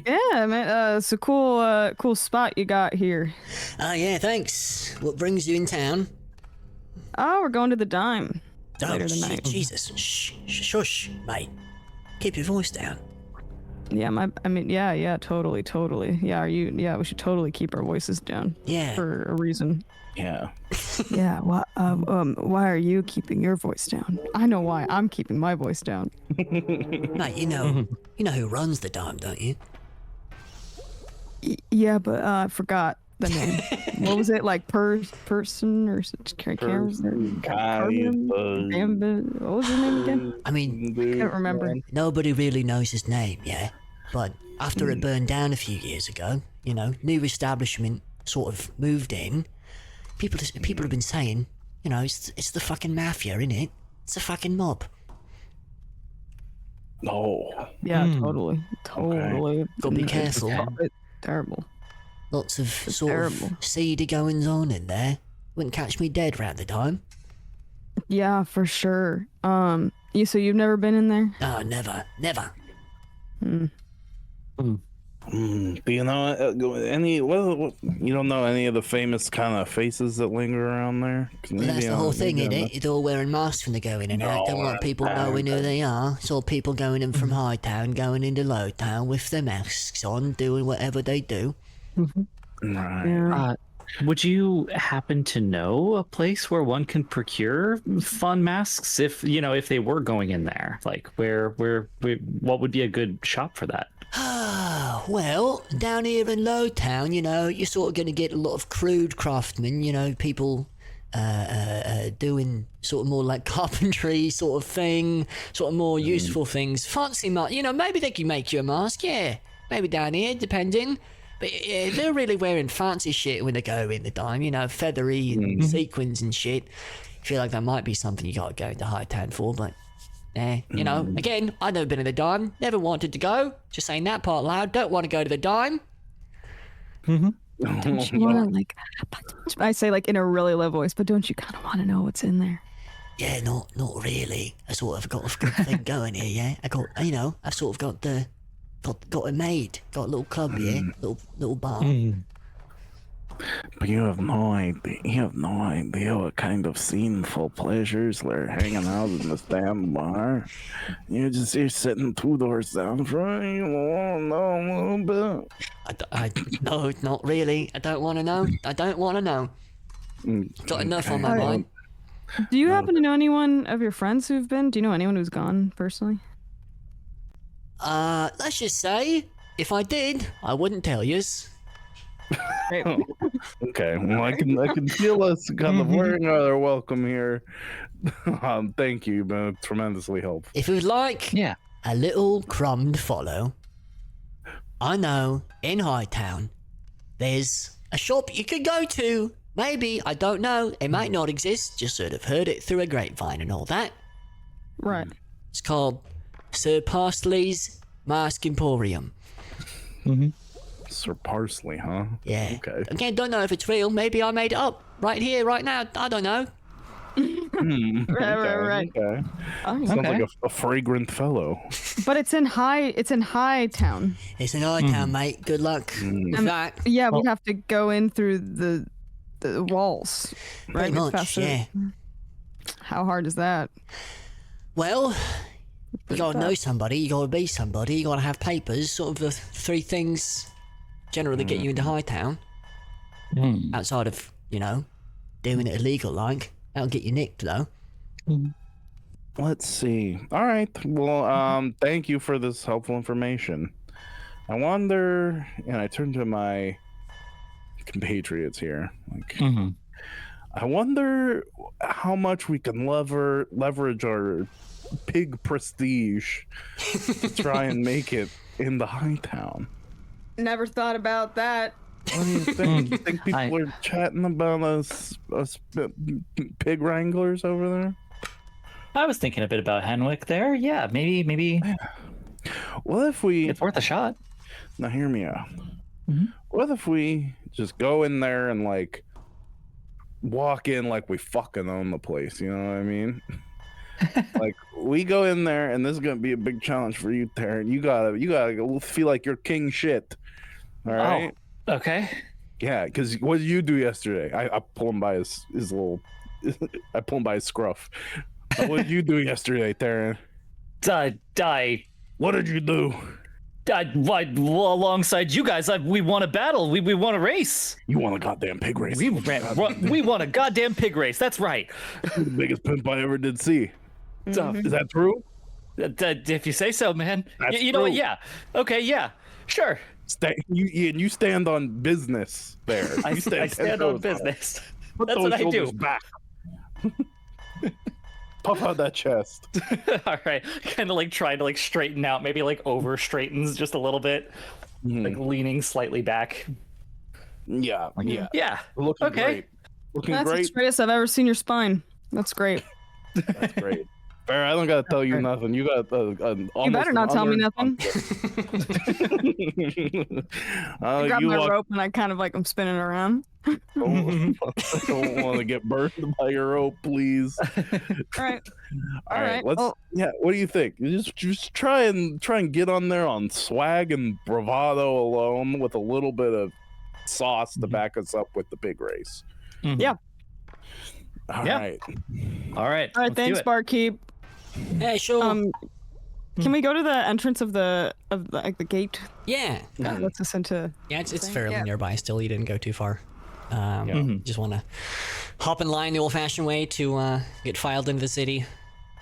Yeah, man, it's a cool spot you got here. Yeah, thanks. What brings you in town? Oh, we're going to the dime Oh, later shit, tonight. Jesus. Shh, shush, mate. Keep your voice down. Yeah, yeah, totally. Yeah, we should totally keep our voices down. Yeah. For a reason. Yeah. Yeah, why are you keeping your voice down? I know why I'm keeping my voice down. Mate, you know who runs the dime, don't you? Yeah, but I forgot the name. What was it, like person or can't remember. What was his name again? I mean, I can't remember. nobody really knows his name, yeah? But after it burned down a few years ago, new establishment sort of moved in, people have been saying, it's the fucking mafia, innit? It's a fucking mob. Oh. Yeah, totally. Gotta be careful. It's terrible. Lots of sort of seedy goings on in there. Wouldn't catch me dead round the time. Yeah, for sure. So you've never been in there? Oh, never. Do you know any? Well, you don't know any of the famous kind of faces that linger around there? Well, that's the whole thing, isn't it? They're all wearing masks when they're going in and out. Don't want people knowing who they are. Saw people going in from Hightown, going into Lowtown with their masks on, doing whatever they do. Right. Yeah. Would you happen to know a place where one can procure fun masks if they were going in there? Like where what would be a good shop for that? Well, down here in Lowtown, you're sort of going to get a lot of crude craftsmen, people doing sort of more like carpentry sort of thing, sort of more useful things. Fancy maybe they can make you a mask, yeah. Maybe down here, depending. But they're really wearing fancy shit when they go in the dime, feathery and sequins and shit. I feel like that might be something you got to go into Hightown for, but again, I've never been in the dime, never wanted to go. Just saying that part loud, don't want to go to the dime. Don't you want to I say like in a really low voice, but don't you kind of want to know what's in there? Yeah, not really. I sort of got a good thing going here, yeah. I got, I've sort of got it made. Got a little club here, little bar. But you have no idea what kind of sinful pleasures are hanging out in this damn bar. You're sitting 2 doors down from you. Know a little bit. No, not really. I don't want to know. Got enough on my mind. Do you happen to know anyone of your friends who've been? Do you know anyone who's gone personally? Let's just say, if I did, I wouldn't tell yous. Okay, well, I can feel us kind of wearing our welcome here. Thank you, you've been tremendously helpful. If you'd like a little crumb to follow, I know in Hightown there's a shop you could go to. Maybe, I don't know, it might not exist, just sort of heard it through a grapevine and all that. Right. It's called Sir Parsley's Mask Emporium. Sir Parsley, huh? Yeah. Okay. Again, don't know if it's real. Maybe I made it up right here, right now. I don't know. Right. Okay. Sounds like a fragrant fellow. But it's in Hightown. It's in Hightown, mate. Good luck with that. Yeah, we'd have to go in through the walls, right? Pretty much, yeah. How hard is that? Well, you gotta know somebody, you gotta be somebody, you gotta have papers, sort of the 3 things generally get you into Hightown. Outside of, doing it illegal like. That'll get you nicked though. Let's see. All right. Well, thank you for this helpful information. I wonder, and I turn to my compatriots here. I wonder how much we can leverage our pig prestige to try and make it in the Hightown. Never thought about that. What do you think? You think people are chatting about us pig wranglers over there? I was thinking a bit about Henwick there. Yeah, maybe. What if we? It's worth a shot. Now hear me out. What if we just go in there and walk in like we fucking own the place? You know what I mean? Like we go in there, and this is gonna be a big challenge for you, Taryn. You gotta feel like you're king shit. All right. Oh, okay. Yeah, because what did you do yesterday? I pull him by his little. I pull him by his scruff. What did you do yesterday, Taryn? Die. What did you do? alongside you guys, we won a battle. We won a race. You want a goddamn pig race? We won a goddamn pig race. That's right. The biggest pimp I ever did see. Mm-hmm. Is that true? If you say so, man. That's You know what? true. Yeah. Okay. Yeah. Sure. You stand on business there. I stand on business. Put That's those what I do. shoulders back. Puff out that chest. All right. Kind of like trying to like straighten out, maybe like over straightens just a little bit, like leaning slightly back. Yeah, yeah. Yeah. Looking Okay. great. Looking That's the great. straightest I've ever seen your spine. That's great. That's great. Fair, I don't gotta tell you nothing. You got You better not tell me nothing. I grab my rope and I kind of like I'm spinning around. Don't want to get burned by your rope, please. All right. All right. Well, Let's. Yeah. What do you think? Just try and get on there on swag and bravado alone, with a little bit of sauce to back us up with the big race. Yeah. All right. All right. All right. Thanks, barkeep. Hey, sure. Can we go to the entrance of the like the gate? Yeah. That lets us into. Yeah, it's thing? fairly Yeah. nearby still. You didn't go too far. Just want to hop in line the old-fashioned way to get filed into the city.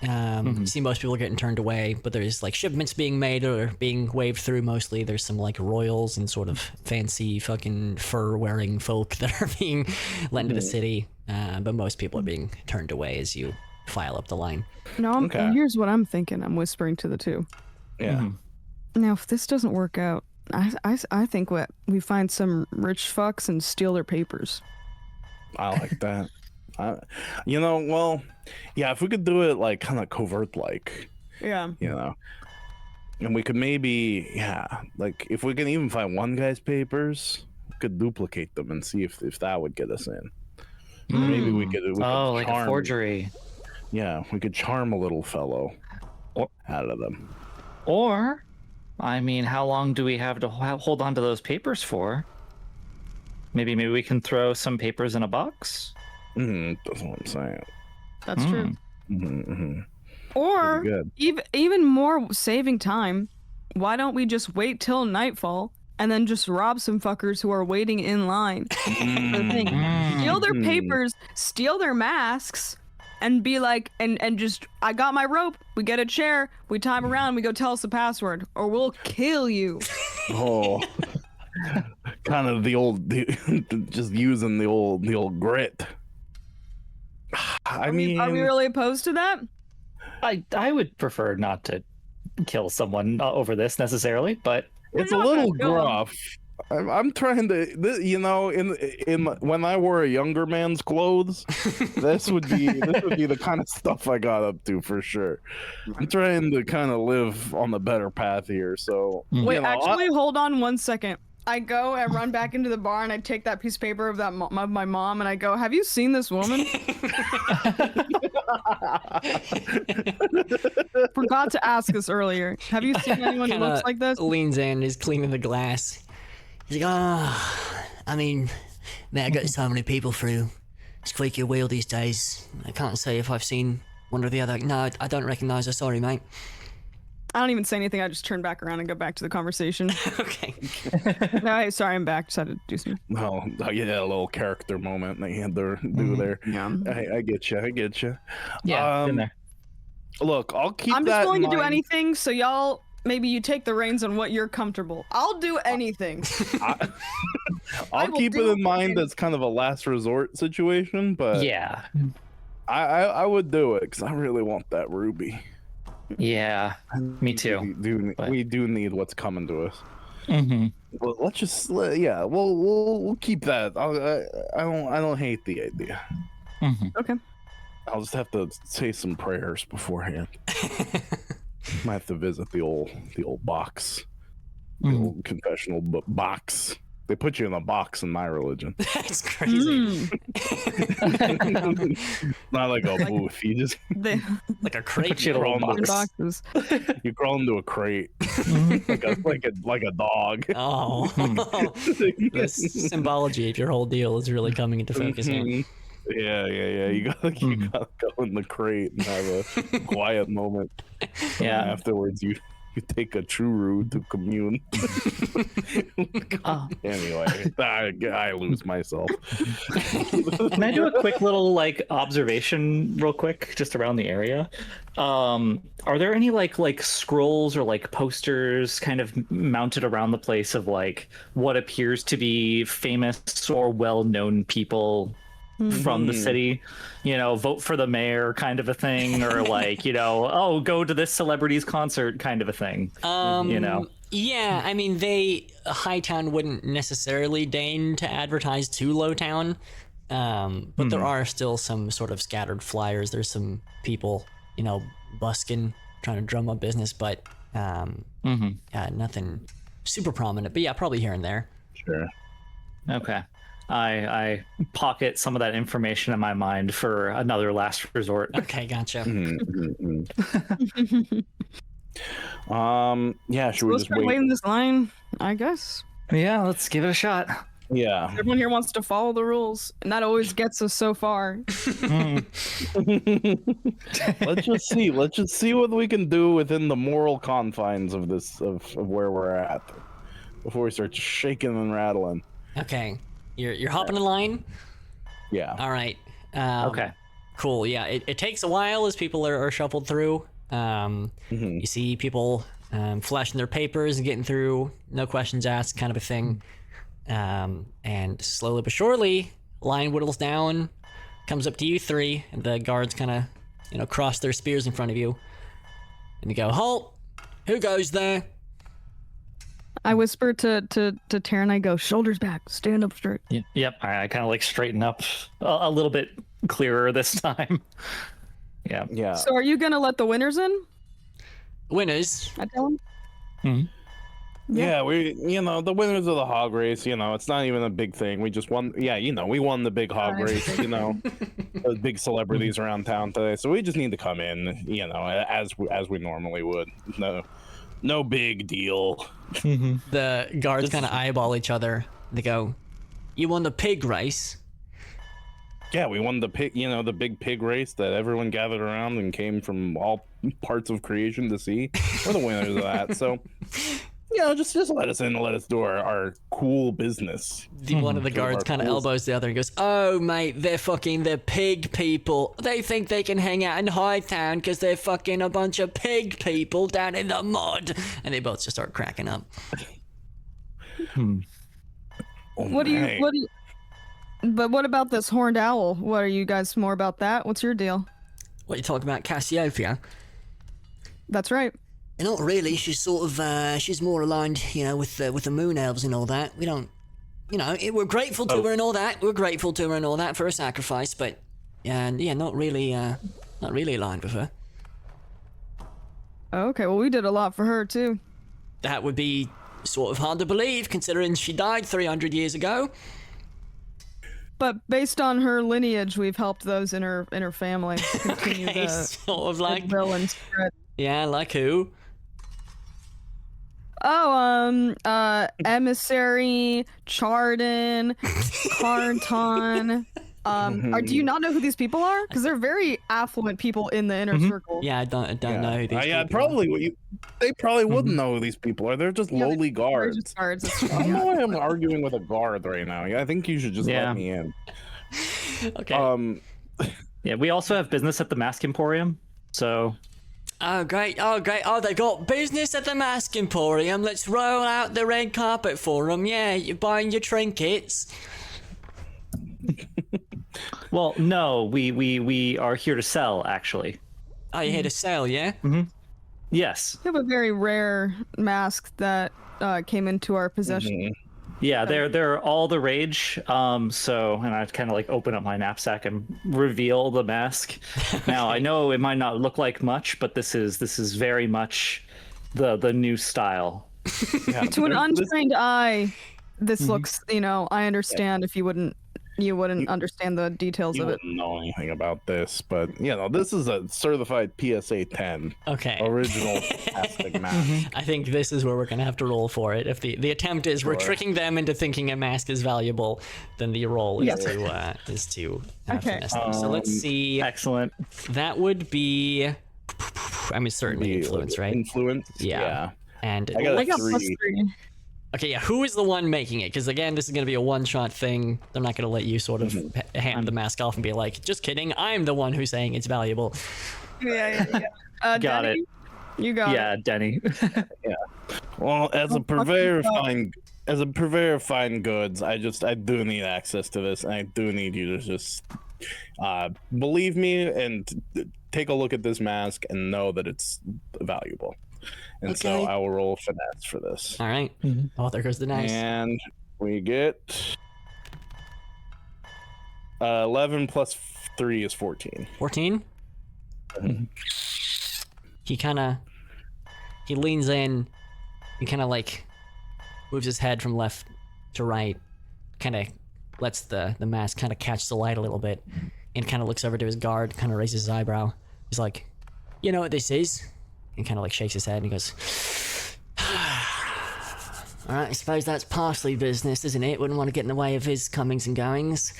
You see most people are getting turned away, but there's like shipments being made or being waved through mostly. There's some like royals and sort of fancy fucking fur-wearing folk that are being let into the city. But most people are being turned away as you file up the line. No, here's what I'm thinking. I'm whispering to the two. Yeah. Now, if this doesn't work out, I think we find some rich fucks and steal their papers. I like that. Well, yeah, if we could do it like kind of covert, like, Yeah. and we could maybe, like if we can even find one guy's papers, we could duplicate them and see if that would get us in. Maybe we could like a charm, forgery. Yeah, we could charm a little fellow out of them. Or, I mean, how long do we have to hold on to those papers for? Maybe we can throw some papers in a box. That's what I'm saying. That's true. Mm-hmm. Or Good. even more saving time, why don't we just wait till nightfall and then just rob some fuckers who are waiting in line for the thing? Steal their papers, steal their masks, and be like, and just, I got my rope, we get a chair, we time around, we go tell us the password, or we'll kill you. Oh, kind of just using the old grit. I mean, are we really opposed to that? I would prefer not to kill someone over this necessarily, but it's a little gruff. I'm trying to, in when I wore a younger man's clothes, this would be the kind of stuff I got up to for sure. I'm trying to kind of live on the better path here. So wait, actually, hold on 1 second. I go and run back into the bar and I take that piece of paper of my mom and I go, "Have you seen this woman?" Forgot to ask this earlier. Have you seen anyone who looks like this? Leans in, is cleaning the glass. He's like, I mean, man, I got so many people through squeaky wheel these days. I can't say if I've seen one or the other. No, I don't recognize her. Sorry, mate. I don't even say anything. I just turn back around and go back to the conversation. Okay. No, hey, sorry, I'm back. Just had to do something. Oh, yeah, a little character moment they had to do there. Yeah. I get you. yeah, in there. Look, I'll keep. I'm that just willing in to do mind. anything, so y'all maybe you take the reins on what you're comfortable. I'll do anything. I'll will keep it do in mind anything. as kind of a last resort situation, but Yeah, I would do it because I really want that ruby. yeah, me too. We do need what's coming to us. Mm-hmm. Well, let's just we'll keep that. I don't hate the idea. Mm-hmm. Okay. I'll just have to say some prayers beforehand. Might have to visit the old box, the old confessional box. They put you in a box in my religion. That's crazy. Not like a booth. You just They Like a crate. you in a crawl little into, boxes. you crawl into a crate like a dog. Oh. The symbology of your whole deal is really coming into focus here. Yeah. You gotta go in the crate and have a quiet moment. Yeah. And afterwards, you You take a churu to commune. Anyway, I lose myself. Can I do a quick little like observation real quick just around the area? Are there any like scrolls or like posters kind of mounted around the place of like what appears to be famous or well-known people from the city, you know, vote for the mayor kind of a thing, or like, you know, oh, go to this celebrity's concert kind of a thing, you know? Yeah, I mean, Hightown wouldn't necessarily deign to advertise to Lowtown, but there are still some sort of scattered flyers. There's some people, you know, busking, trying to drum up business, but yeah, nothing super prominent. But yeah, probably here and there. Sure. Okay. I pocket some of that information in my mind for another last resort. Okay, gotcha. Yeah, should we Let's just start wait? waiting this line, I guess. Yeah, let's give it a shot. Yeah. Everyone here wants to follow the rules, and that always gets us so far. Let's just see. Let's just see what we can do within the moral confines of this of where we're at before we start shaking and rattling. Okay, you're hopping in line. Yeah. All right. Okay. Cool. Yeah, it takes a while as people are shuffled through. You see people flashing their papers and getting through, no questions asked, kind of a thing. And slowly but surely, line whittles down, comes up to you three, and the guards kind of, you know, cross their spears in front of you, and they go, "Halt! Who goes there?" I whisper to Taryn, I go, shoulders back, stand up straight. Yep. I kind of like straighten up a little bit clearer this time. Yeah. Yeah. So are you going to let the winners in? Winners. I tell him. Yeah, the winners of the hog race, it's not even a big thing. We just won. Yeah, we won the big hog race, the big celebrities around town today. So we just need to come in, as we normally would. No big deal. The guards kind of eyeball each other. They go, "You won the pig race." Yeah, we won the pig, the big pig race that everyone gathered around and came from all parts of creation to see. We're the winners of that. So, just let us in and let us do our cool business. One of the guards kind of elbows the other and goes, "Oh, mate, they're pig people. They think they can hang out in Hightown because they're fucking a bunch of pig people down in the mud." And they both just start cracking up. But what about this horned owl? What are you guys more about that? What's your deal? What, you talking about Cassiopeia? That's right. Not really. She's sort of, she's more aligned, with the moon elves and all that. We don't, we're grateful to her and all that. We're grateful to her and all that for her sacrifice, but, not really aligned with her. Okay, well, we did a lot for her, too. That would be sort of hard to believe, considering she died 300 years ago. But based on her lineage, we've helped those in her family continue Okay, the sort of like, goodwill and spread. yeah, like who? Oh, Emissary, Chardon, Carnton. Do you not know who these people are? Because they're very affluent people in the inner circle. Yeah, I don't know who these people are. Probably. They probably wouldn't know who these people are. They're just lowly guards. Just guards. It's I true, don't yeah. know why I'm arguing with a guard right now. I think you should just let me in. Okay. Yeah, we also have business at the Mask Emporium, so... Oh, great. Oh, they got business at the Mask Emporium. Let's roll out the red carpet for them. Yeah, you're buying your trinkets. Well, no, we are here to sell, actually. Oh, you're here to sell, yeah? Yes. We have a very rare mask that came into our possession. Yeah, they're all the rage. So, and I kind of like open up my knapsack and reveal the mask. Now, I know it might not look like much, but this is very much the new style. Yeah, To an untrained eye, this looks, I understand if you wouldn't understand the details You of it. wouldn't know anything about this, but this is a certified PSA 10 Okay. original plastic mask. I think this is where we're going to have to roll for it. If the attempt is we're tricking them into thinking a mask is valuable, then the roll is to Okay. finesse them. So let's see. Excellent. That would be I mean, certainly influence, right? Influence. Yeah. And I got I got three. +3. okay, yeah, who is the one making it? Because again, this is going to be a one-shot thing. They're not going to let you sort of hand the mask off and be like, just kidding, I'm the one who's saying it's valuable. Yeah. Got Denny, you got it. Yeah, Denny. Well, as a Don't fuck purveyor of yourself. fine goods, I do need access to this, and I do need you to just believe me and take a look at this mask and know that it's valuable. And so Okay. I will roll finesse for this. All right. Oh, there goes the dice. And we get 11 plus 3 is 14. 14? He leans in, he kind of like moves his head from left to right, kind of lets the mask kind of catch the light a little bit, and kind of looks over to his guard, kind of raises his eyebrow. He's like, you know what this is? And kind of like shakes his head and he goes, all right, I suppose that's parsley business, isn't it? Wouldn't want to get in the way of his comings and goings.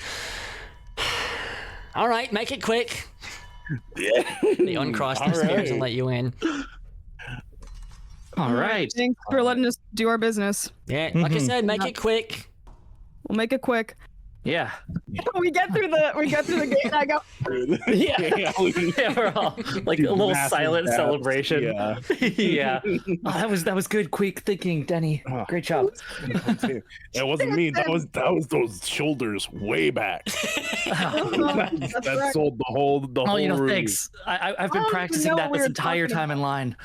All right, make it quick. They uncross their spears and let you in. All right. Thanks for letting us do our business. Yeah, like I said, make it quick. We'll make it quick. Yeah. we get through the gate and I go, Yeah. Yeah, we're all like a little Massive silent dabs. celebration. Yeah. Yeah. Oh, that was good. Quick thinking, Denny. Great job. That wasn't me. That was those shoulders way back. that sold the whole Oh, you know, room. thanks. I've been I don't practicing know that what this we were entire talking time in line.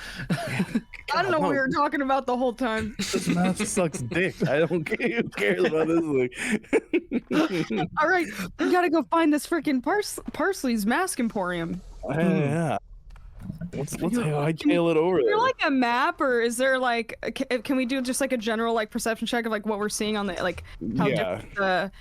I don't know what we were talking about the whole time. This mask sucks dick. I don't care. Who cares about this thing? All right, we gotta go find this freaking Parsley's Mask Emporium. Yeah. Let's hightail it over Is there. there like a map, or is there like can we do just like a general like perception check of like what we're seeing on the like how Yeah. different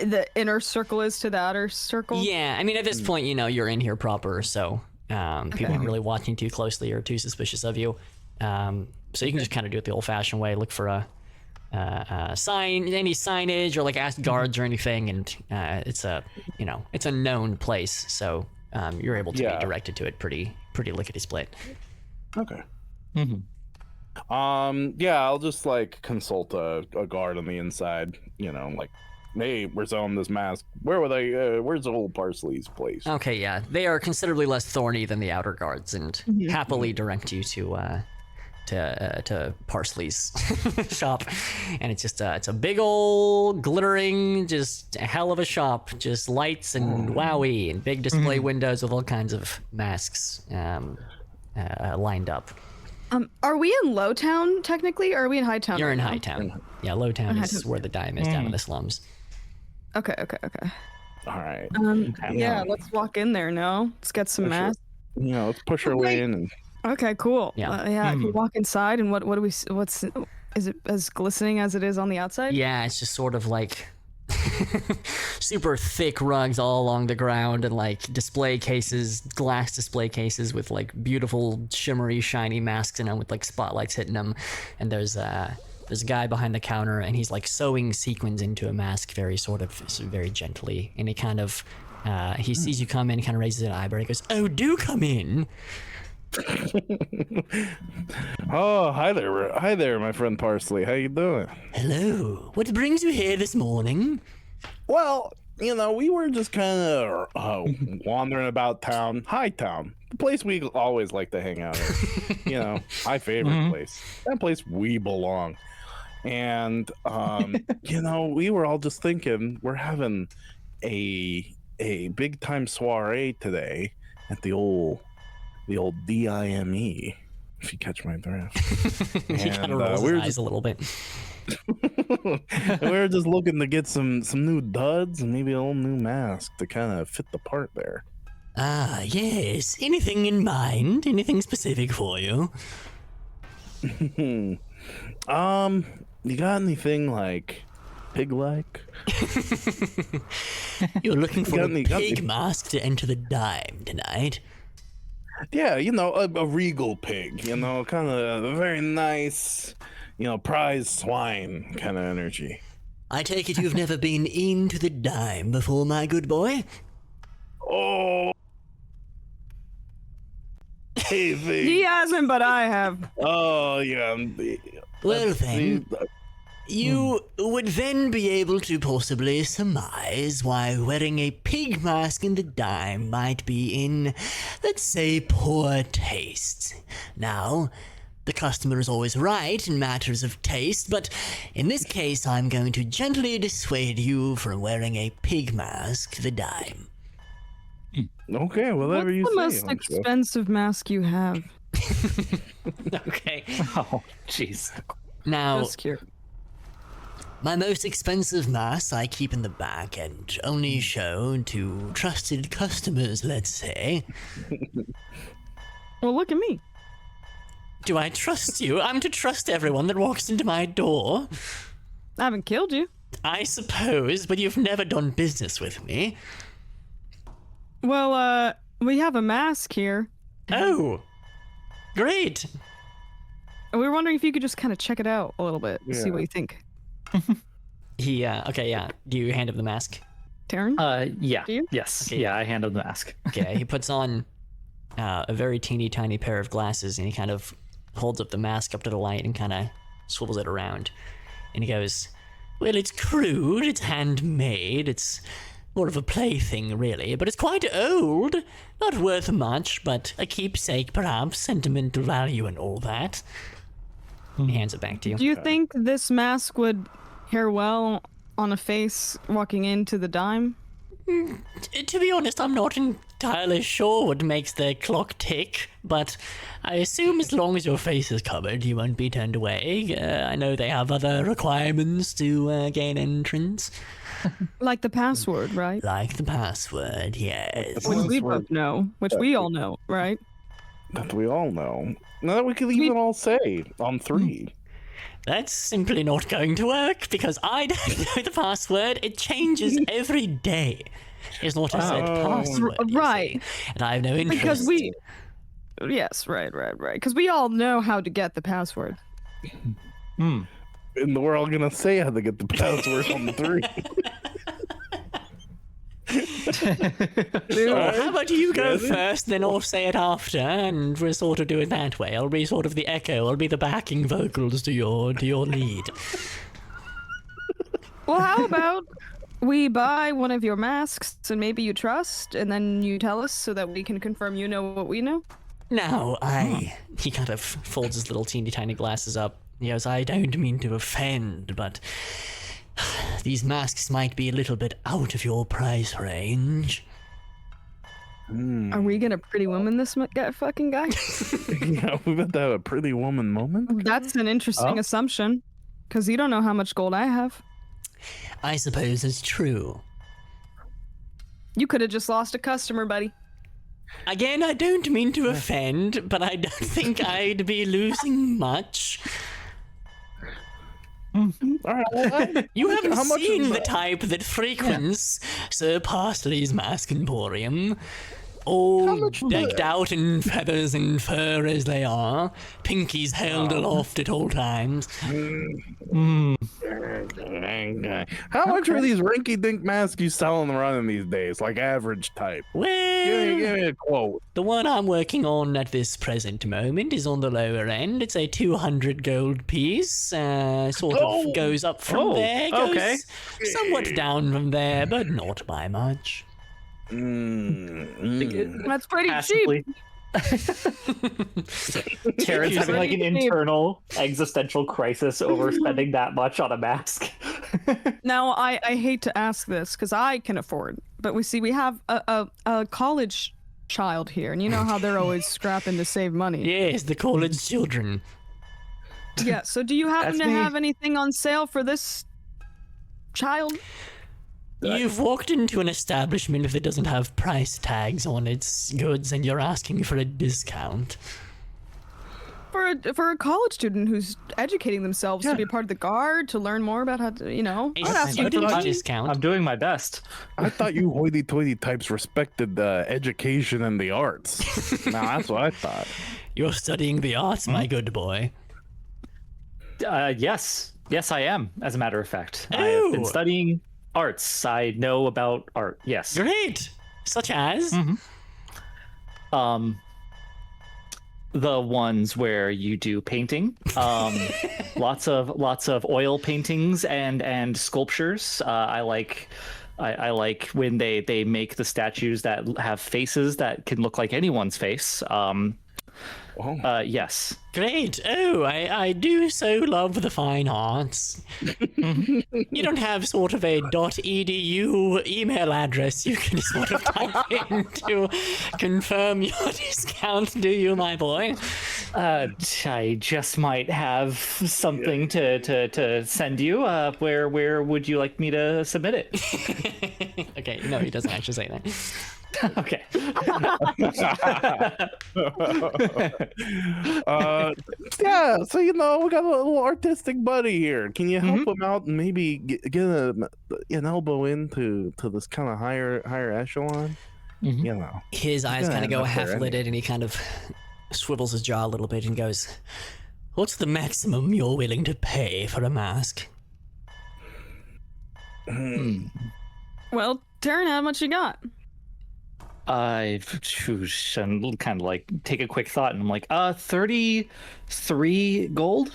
the inner circle is to the outer circle? Yeah, I mean, at this point, you know, you're in here proper, so people aren't really watching too closely or too suspicious of you. So you can just kind of do it the old-fashioned way. Look for a sign, any signage, or like ask guards or anything, and it's a known place, so you're able to Yeah. be directed to it pretty lickety split. Okay. Mm-hmm. Yeah, I'll just like consult a guard on the inside. You know, like, hey, we're selling this mask. Where were they? Where's old Parsley's place? Okay, yeah, they are considerably less thorny than the outer guards, and happily direct you to Parsley's shop. And it's just it's a big old glittering, just a hell of a shop, just lights and wowie and big display windows with all kinds of masks lined up. Are we in Lowtown technically, or are we in Hightown? You're right in now? Hightown. Yeah, Lowtown is where the dime is, down in the slums. Okay. All right. Yeah, let's walk in there. No, let's get some masks. You know, let's push our way in. And Okay, cool. Yeah. Yeah. If we walk inside, and what do we? What's is it as glistening as it is on the outside? Yeah, it's just sort of like super thick rugs all along the ground, and like display cases, glass display cases with like beautiful shimmery shiny masks in them with like spotlights hitting them. And there's a guy behind the counter, and he's like sewing sequins into a mask very gently, and he kind of he sees you come in, he kind of raises an eyebrow, and he goes, "Oh, do come in." Oh, hi there, my friend Parsley. How you doing? Hello, what brings you here this morning? Well, you know, we were just kind of wandering about town, Hightown, the place we always like to hang out in. You know, my favorite place, that place we belong. And you know, we were all just thinking we're having a big time soiree today at the old DIME, if you catch my drift. He kind of rolls his eyes a little bit. We were just looking to get some new duds and maybe a little new mask to kind of fit the part there. Ah, yes. Anything in mind? Anything specific for you? You got anything like pig-like? You're looking for got a any- pig mask to enter the dime tonight. Yeah, you know, a regal pig, you know, kind of a very nice, you know, prize swine kind of energy. I take it you've never been into the dime before, my good boy? Oh, anything. He hasn't, but I have. Oh yeah. Well then, you would then be able to possibly surmise why wearing a pig mask in the dime might be in, let's say, poor taste. Now, the customer is always right in matters of taste, but in this case, I'm going to gently dissuade you from wearing a pig mask the dime. Okay, whatever What's you the say. most Huncho. expensive mask you have? Okay. Oh, jeez. Now, Just curious. my most expensive mask I keep in the back and only show to trusted customers, let's say. Well, look at me. Do I trust you? I'm to trust everyone that walks into my door. I haven't killed you. I suppose, but you've never done business with me. Well, we have a mask here. Oh, great. We were wondering if you could just kind of check it out a little bit, see Yeah. what you think. Okay, yeah. Do you hand him the mask? Taryn? Yeah. Do you? Yes. Okay. Yeah, I handled the mask. Okay, he puts on a very teeny tiny pair of glasses and he kind of holds up the mask up to the light and kind of swivels it around. And he goes, well, it's crude, it's handmade, it's more of a plaything, really, but it's quite old. Not worth much, but a keepsake, perhaps, sentimental value and all that. He hands it back to you. Do you think this mask would pair well on a face walking into the dime? To be honest, I'm not entirely sure what makes the clock tick, but I assume as long as your face is covered, you won't be turned away. I know they have other requirements to gain entrance, Like the password, right? like the password, yes. Which we Password. both know, which we all know, right? That we all know. Now that we could even all say on 3. That's simply not going to work because I don't know the password. It changes every day. Is what I said. Oh. Password, you Right. see. And I have no interest. Because we. Yes, right. Because we all know how to get the password. Hmm. And we're all gonna say how to get the password on 3. How about you go Ready? first, then I'll say it after, and we'll sort of do it that way. I'll be sort of the echo. I'll be the backing vocals to your lead. Well, how about we buy one of your masks and maybe you trust, and then you tell us so that we can confirm you know what we know? Now, he kind of folds his little teeny tiny glasses up. He goes, I don't mean to offend, but these masks might be a little bit out of your price range. Are we gonna pretty woman this fucking guy? Yeah, we about to have a pretty woman moment. That's an interesting assumption, because you don't know how much gold I have. I suppose it's true. You could have just lost a customer, buddy. Again, I don't mean to offend, but I don't think I'd be losing much. All right, well, You haven't How much seen is the that? type that frequents Sir Parsley's Mask Emporium. All decked out in feathers and fur as they are. Pinkies held aloft at all times. how much are these rinky-dink masks you selling running these days? Like average type. Well, Give me a quote. the one I'm working on at this present moment is on the lower end. It's a 200 gold piece. Sort of goes up from there. Goes okay. somewhat down from there, but not by much. That's pretty Passively. Terrence having like an internal existential crisis over spending that much on a mask. cheap. Now, I hate to ask this because I can afford, but we have a college child here, and you know how they're always scrapping to save money. Yes, the college children. Yeah. So, do you happen That's to me. have anything on sale for this child? You've walked into an establishment that doesn't have price tags on its goods and you're asking for a discount. For a college student who's educating themselves to be a part of the guard, to learn more about how to, A I'd ask you student to discount. I'm doing my best. I thought you hoity-toity types respected education and the arts. Now that's what I thought. You're studying the arts, my good boy. Yes, I am. As a matter of fact, I have been Ooh. studying arts. I know about art. Yes. Great. Such as? the ones where you do painting. Lots of oil paintings and sculptures. I like when they make the statues that have faces that can look like anyone's face. Yes. Great. Oh, I do so love the fine arts. You don't have sort of a .edu email address you can sort of type in to confirm your discount, do you, my boy? I just might have something to send you. Where would you like me to submit it? Okay, no, he doesn't actually say that. Okay. Yeah, so we got a little artistic buddy here. Can you help him out and maybe get an elbow into this kind of higher echelon? His eyes kind of go half-lidded, and he kind of swivels his jaw a little bit and goes, "What's the maximum you're willing to pay for a mask?" Well, Darren, how much you got? I and kind of like take a quick thought, and I'm like, 33 gold.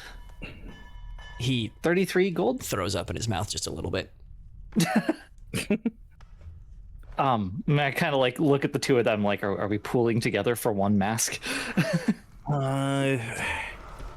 He 33 gold. throws up in his mouth just a little bit. And I kind of like look at the two of them, like, are we pooling together for one mask?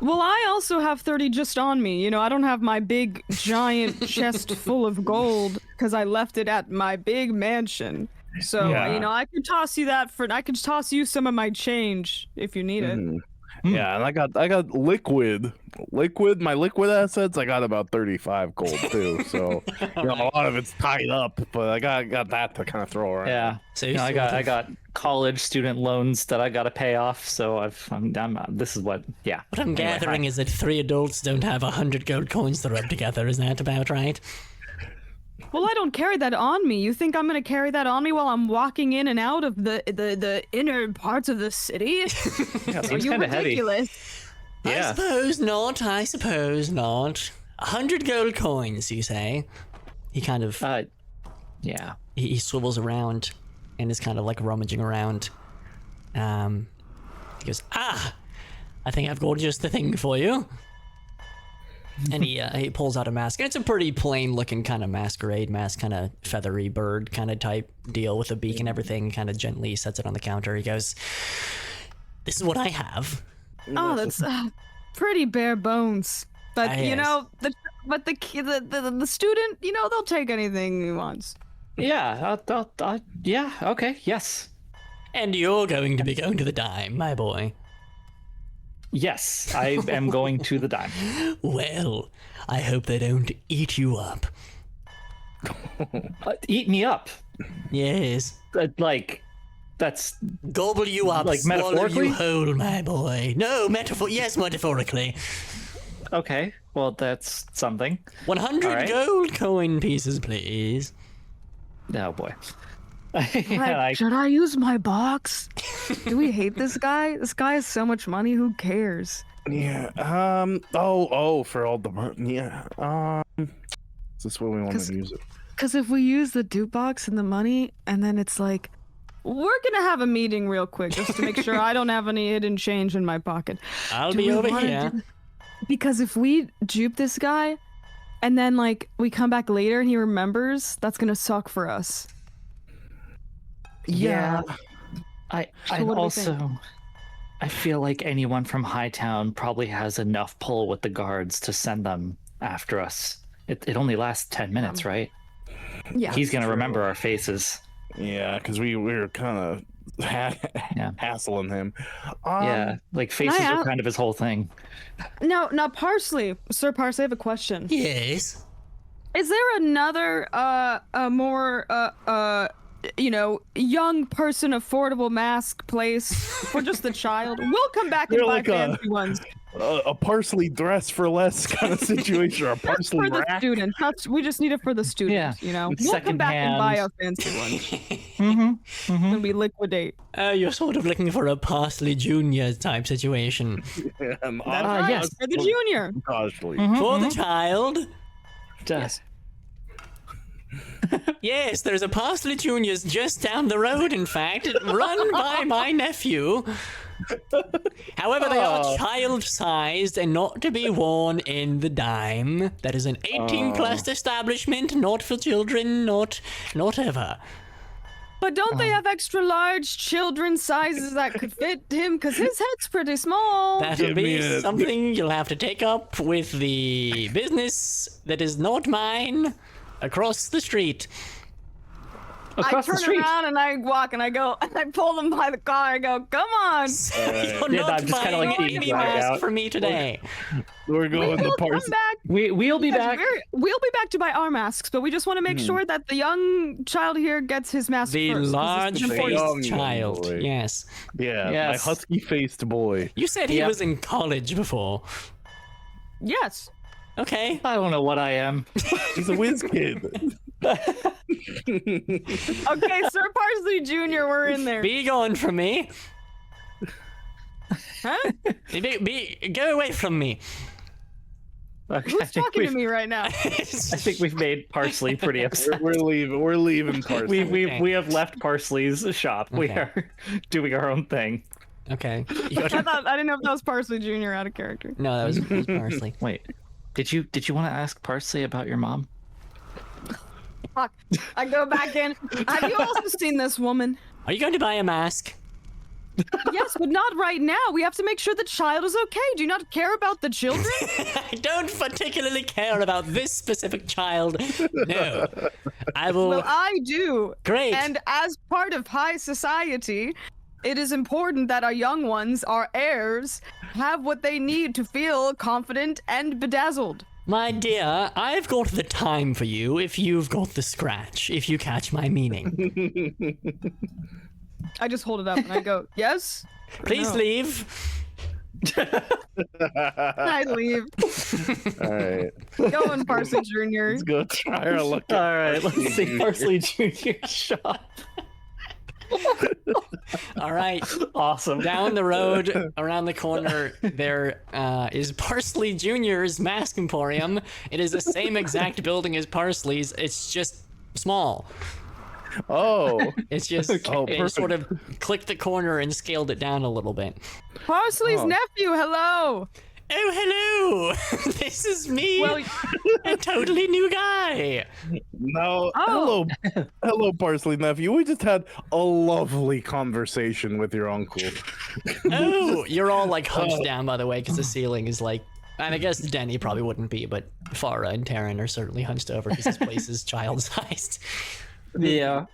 Well, I also have 30 just on me. I don't have my big, giant chest full of gold because I left it at my big mansion. So, I could toss you I could toss you some of my change if you need it. Yeah, and I got liquid, my liquid assets. I got about 35 gold too. So a lot of it's tied up, but I got that to kind of throw around. Yeah. So I got college student loans that I got to pay off. So this is what. Yeah. What I'm gathering is that 3 adults don't have 100 gold coins to rub together. Is that about right? Well, I don't carry that on me. You think I'm going to carry that on me while I'm walking in and out of the inner parts of the city? Yeah, Are you ridiculous? Yeah. I suppose not. 100 gold coins, you say? He kind of... yeah. He swivels around and is kind of like rummaging around. He goes, I think I've got just the thing for you. And he pulls out a mask, and it's a pretty plain looking kind of masquerade mask, kind of feathery bird kind of type deal with a beak and everything. Kind of gently sets it on the counter. He goes, "This is what I have." Oh, that's pretty bare bones. But Yes. the student, they'll take anything he wants. Yeah. Yeah. Okay. Yes. And you're going to be going to the dime, my boy. Yes, I am going to the dime. Well, I hope they don't eat you up. Eat me up. Yes. That's Gobble you up, like swallow metaphorically? you whole, my boy. No, metaphorically. okay. Well, that's something. 100 All right. gold coin pieces, please. Oh boy. Should I use my box? Do we hate this guy? This guy has so much money. Who cares? Yeah. For all the is this what we want to use it? Because if we use the dupe box and the money, and then it's like, we're gonna have a meeting real quick just to make sure I don't have any hidden change in my pocket. I'll Do be we over wanna here. Because if we dupe this guy, and then we come back later and he remembers, that's gonna suck for us. Yeah. I So what do we think? also I feel like anyone from Hightown probably has enough pull with the guards to send them after us. It only lasts 10 minutes, right? Yeah. He's gonna remember our faces. Yeah, because we were kind of hassling him. Yeah, like faces are ask- kind of his whole thing. Now, Parsley, Sir Parsley, I have a question. Yes. Is there another, more, young person affordable mask place for just the child? We'll come back and They're buy like a- fancy ones. A parsley dress for less kind of situation, or a That's parsley for the rack. students. We just need it for the students, We'll come back and buy our fancy ones. And we liquidate. You're sort of looking for a Parsley Junior type situation. That's right. yes. For the junior. Costly. For the child? Yes. Yes, there's a Parsley Junior's just down the road, in fact, run by my nephew. However, they are child-sized and not to be worn in the dime. That is an 18-plus establishment, not for children, not ever. But don't they have extra large children sizes that could fit him? Because his head's pretty small. That'll be something you'll have to take up with the business that is not mine across the street. I turn around and I walk and I go and I pull them by the car. I go, come on. You're Yeah, not I'm just kinda buying like any eating right mask out. for me today. We're going We'll to come parts. back. We'll be Yes, back. we'll be back to buy our masks, but we just want to make sure that the young child here gets his mask The first. 'cause large it's important. young faced child. boy. Yes. Yeah, Yes. my husky-faced boy. You said he Yep. was in college before. Yes. Okay. I don't know what I am. He's a whiz kid. Okay, Sir Parsley Jr., we're in there. Be gone from me. Huh? Go away from me. Okay, Who's talking to me right now? I think we've made Parsley pretty upset. We're leaving. We're leaving Parsley. We have left Parsley's shop. We Okay. are doing our own thing. Okay. I didn't know if that was Parsley Jr. out of character. No, that was parsley. Wait, did you want to ask Parsley about your mom? Fuck. I go back in. Have you also seen this woman? Are you going to buy a mask? Yes, but not right now. We have to make sure the child is okay. Do you not care about the children? I don't particularly care about this specific child. No. I will. Well, I do. Great. And as part of high society, it is important that our young ones, our heirs, have what they need to feel confident and bedazzled. My dear, I've got the time for you if you've got the scratch, if you catch my meaning. I just hold it up and I go, yes? Please No. leave. I leave. All right, Go on, Parsley Jr. let's go try our luck. All right, let's see Parsley Jr.'s shop. All right. Awesome. Down the road, around the corner, there is Parsley Jr.'s Mask Emporium. It is the same exact building as Parsley's. It's just small. Oh, It's just Oh, it sort of clicked the corner and scaled it down a little bit. Parsley's nephew, hello. Oh, hello! This is me, Well, a totally new guy. no. Oh. Hello, Parsley nephew. We just had a lovely conversation with your uncle. Oh, you're all like hunched down, by the way, because the ceiling is like. And I guess Denny probably wouldn't be, but Farah and Taryn are certainly hunched over because this place is child-sized. Yeah.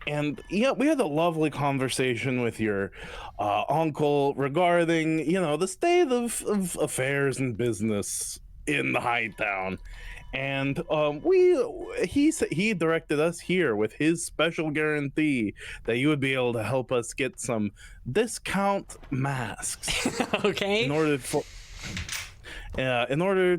And yeah, we had a lovely conversation with your uncle regarding, the state of affairs and business in the Hightown. And he directed us here with his special guarantee that you would be able to help us get some discount masks Okay. in order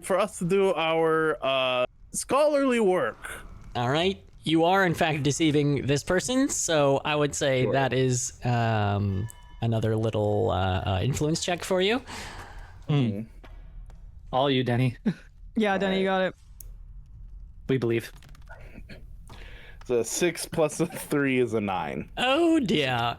for us to do our scholarly work. All right. You are, in fact, deceiving this person, so I would say that is another little influence check for you. All you, Denny. yeah, Denny, you got it. We believe. So 6 plus a 3 is a 9. Oh, dear.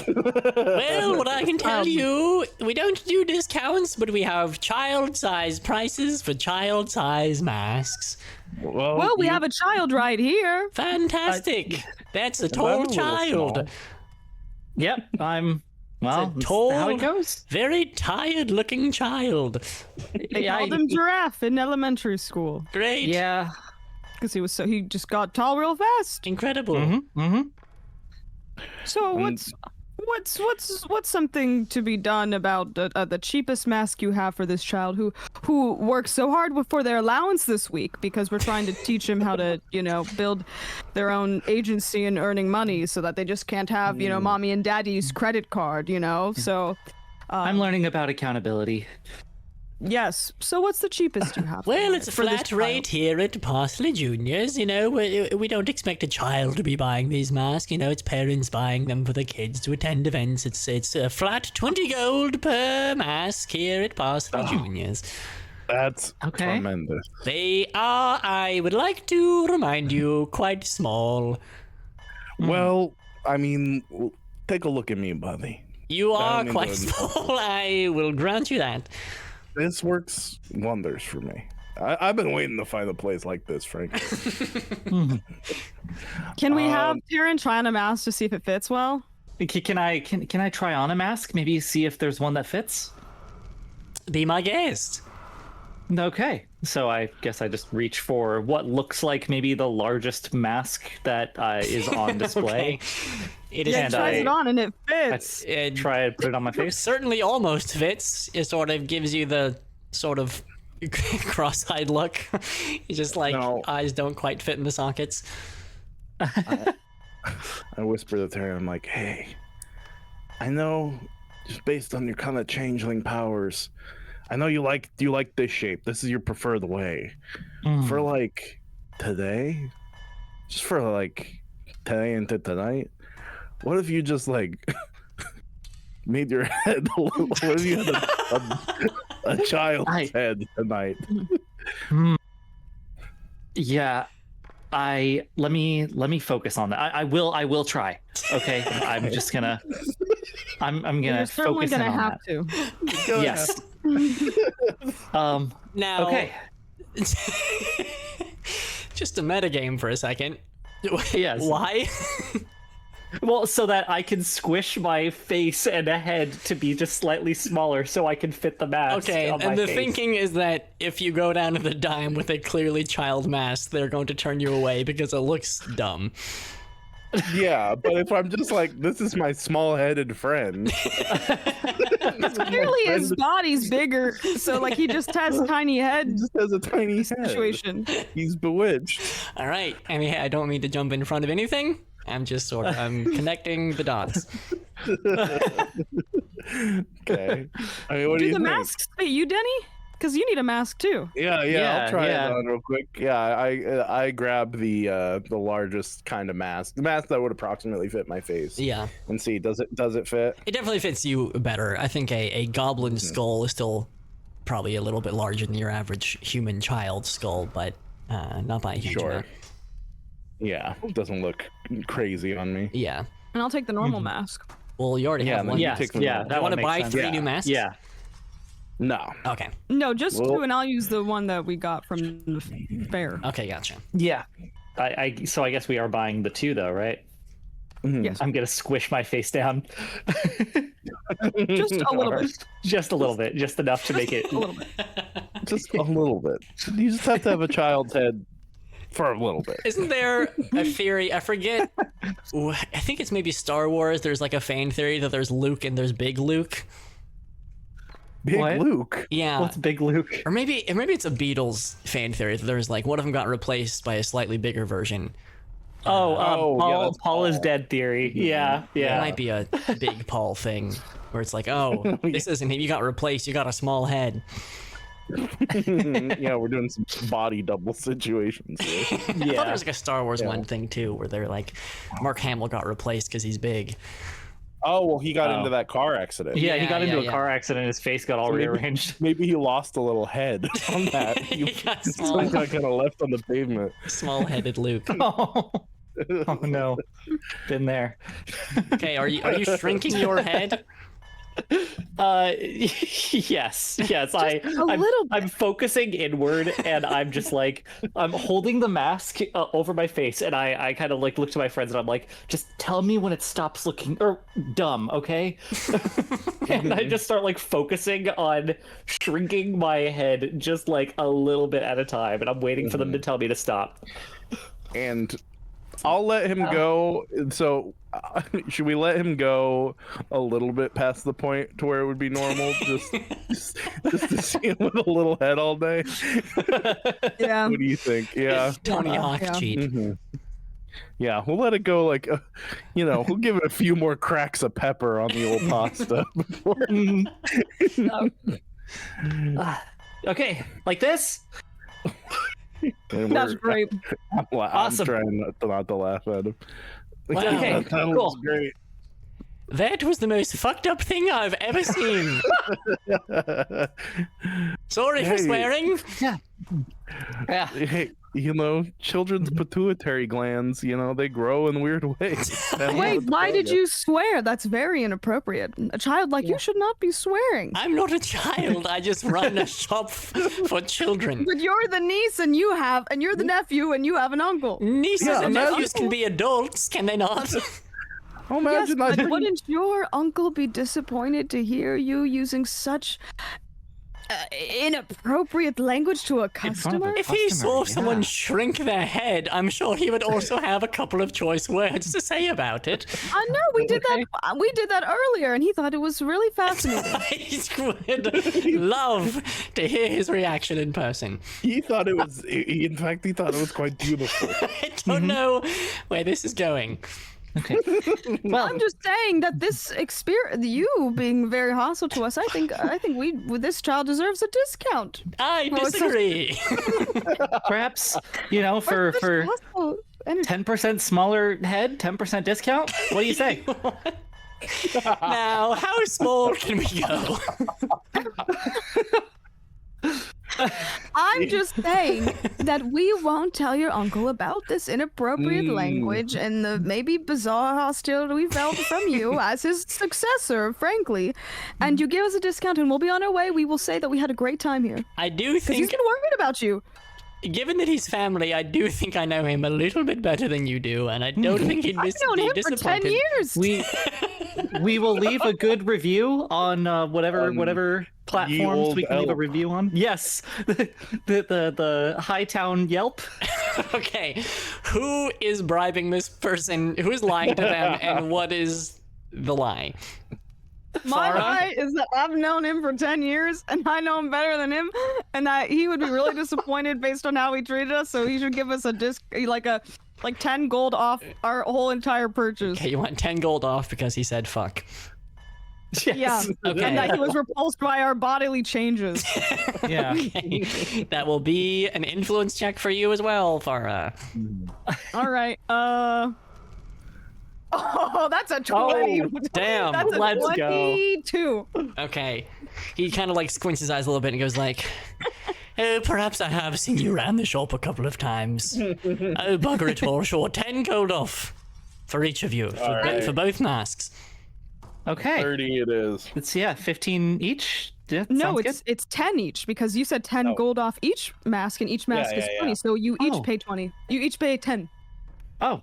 Well, what I can tell you, we don't do discounts, but we have child-size prices for child-size masks. Well, we have a child right here. Fantastic. That's a that a tall little child. small? Yep, I'm. Well, It's a that's how it tall, goes. very tired-looking child. They called him Giraffe in elementary school Great. Yeah. because he just got tall real fast. Incredible. Mm-hmm. So what's something to be done about the cheapest mask you have for this child who works so hard for their allowance this week because we're trying to teach him how to build their own agency and earning money so that they just can't have mommy and daddy's credit card so I'm learning about accountability. yes. So what's the cheapest you have? Well, it's a for this flat rate child? here at Parsley Juniors. We don't expect a child to be buying these masks. It's parents buying them for the kids to attend events. It's a flat 20 gold per mask here at Parsley Juniors. That's Okay. tremendous. They are, I would like to remind you, quite small. Well, I mean, take a look at me, buddy. You are mean quite to small. I will grant you that. This works wonders for me. I've been waiting to find a place like this, frankly. Can we have Taryn try on a mask to see if it fits well? Can I try on a mask? Maybe see if there's one that fits. Be my guest. Okay, so I guess I just reach for what looks like maybe the largest mask that is on display. Okay. It is. Yeah, And tries I- it on and it I fits. try to put it on my face. Certainly almost fits. It sort of gives you the sort of cross-eyed look. It's just like No. eyes don't quite fit in the sockets. I whisper to her, I'm like, hey, I know just based on your kind of changeling powers, I know you like this shape. This is your preferred way. For like today, just for like today into tonight, what if you just like made your head a little, what if you had a child's head tonight? Yeah, let me focus on that. I will try. Okay, I'm just gonna I'm gonna You're certainly focus in gonna on have that. to. Yes. Now, Okay. just a metagame for a second. Yes. Why? Well, so that I can squish my face and a head to be just slightly smaller, so I can fit the mask. Okay, on my and the face. thinking is that if you go down to the dime with a clearly child mask, they're going to turn you away because it looks dumb. Yeah, but if I'm just like, this is my small-headed friend. Clearly his body's bigger, so like he just has tiny head He just has a tiny head. situation. He's bewitched. All right, I mean, I don't mean to jump in front of anything. I'm just sort of connecting the dots. Okay. I mean, what do Do you the think? masks fit you, Denny? Because you need a mask too. Yeah, Yeah, I'll try yeah. it on real quick. Yeah, I grab the largest kind of mask, the mask that would approximately fit my face, Yeah, and see does it fit? it definitely fits you better. I think a goblin skull is still probably a little bit larger than your average human child skull, but not by a huge Sure. amount. Yeah, it doesn't look crazy on me. Yeah. And I'll take the normal mask. Well, you already Yeah, have then one. you Yes, take some yeah, more. Do you want to one buy makes 3 sense. new masks? Yeah. No. Okay. No, just Well- 2, and I'll use the one that we got from the fair. Okay, gotcha. Yeah. So I guess we are buying the 2 though, right? Mhm. Yes. I'm gonna squish my face down. Just a little bit. Just a little bit, just enough to make it. A little bit. Just a little bit. You just have to have a child's head for a little bit. Isn't there a theory? I forget. I think it's maybe Star Wars. There's like a fan theory that there's Luke and there's Big Luke. Big What? Luke. Yeah. What's Big Luke? Or maybe it's a Beatles fan theory that there's like one of them got replaced by a slightly bigger version. Oh, yeah, that's Paul is Paul. dead theory. Yeah, It yeah. might be a Big Paul thing where it's like, oh, this isn't him. You got replaced. You got a small head. Yeah, we're doing some body double situations here. I thought there was like a Star Wars one thing too, where they're like, Mark Hamill got replaced because he's big. Oh, well, he got Oh. into that car accident. Yeah, he Yeah, got into yeah. a car accident. His face got all maybe- rearranged. Maybe he lost a little head on that. He got Something got kind of left on the pavement. small-headed Luke. Oh, oh no, been there. Okay, are you shrinking your head? Yes. I'm, little bit. I'm focusing inward, and I'm just like, I'm holding the mask over my face, and I kind of like look to my friends, and I'm like, just tell me when it stops looking dumb, okay? And I just start like focusing on shrinking my head just like a little bit at a time, and I'm waiting for them to tell me to stop. And I'll let him go. So, should we let him go a little bit past the point to where it would be normal? Just to see him with a little head all day? Yeah. What do you think? Yeah. Tony Hawk Yeah. cheat. hmm Yeah, we'll let it go like, we'll give it a few more cracks of pepper on the old pasta before. Okay, like this. And That's great. Awesome. I'm trying not to laugh at him. Wow. Okay, that cool. looks great. That was the most fucked up thing I've ever seen. Sorry for Hey. swearing. Yeah. Hey, children's pituitary glands, they grow in weird ways. Wait, why did you swear? That's very inappropriate. A child like you should not be swearing. I'm not a child. I just run a shop for children. But you're the niece and you're the nephew and you have an uncle. Nieces and nephews can be adults, can they not? Oh, Yes, imagine but that. wouldn't your uncle be disappointed to hear you using such inappropriate language to a customer? If he saw yeah. someone shrink their head, I'm sure he would also have a couple of choice words to say about it. I know we did that. We did that earlier, and he thought it was really fascinating. I would love to hear his reaction in person. He thought it was. In fact, he thought it was quite beautiful. I don't know where this is going. Okay. Well, I'm just saying that this experience, you being very hostile to us, I think this child deserves a discount. I disagree. perhaps for Hostile energy. 10% smaller head, 10% discount. What do you say? Now, how small can we go? I'm just saying that we won't tell your uncle about this inappropriate language and the maybe bizarre hostility we felt from you as his successor, frankly. And you give us a discount and we'll be on our way. We will say that we had a great time here. I do He's think, been worried about you. given that he's family, I do think I know him a little bit better than you do, and I don't think he'd I've known be him for disappointed. 10 years. We will leave a good review on whatever platforms we can leave a elk. review on. Yes, the Hightown Yelp. Okay, who is bribing this person? Who is lying to them, and what is the lie? My Farah? lie is that I've known him for 10 years and I know him better than him, and that he would be really disappointed based on how he treated us, so he should give us a like 10 gold off our whole entire purchase. Okay, you want 10 gold off because he said fuck. Yeah. Okay. And that he was repulsed by our bodily changes. Yeah. Okay. That will be an influence check for you as well, Farah. All right. Oh, that's a 20. Damn. That's a Let's go. 22. Okay. He kind of like squints his eyes a little bit and goes like, oh, perhaps I have seen you around the shop a couple of times. Oh, bugger it all, sure. 10 gold off for each of you, for both masks. Okay. 30 it is. It's 15 each. Yeah, No, sounds it's 10 each because you said 10 gold off each mask, and each mask is 20. So you each Oh. pay 20. You each pay 10. good. Oh.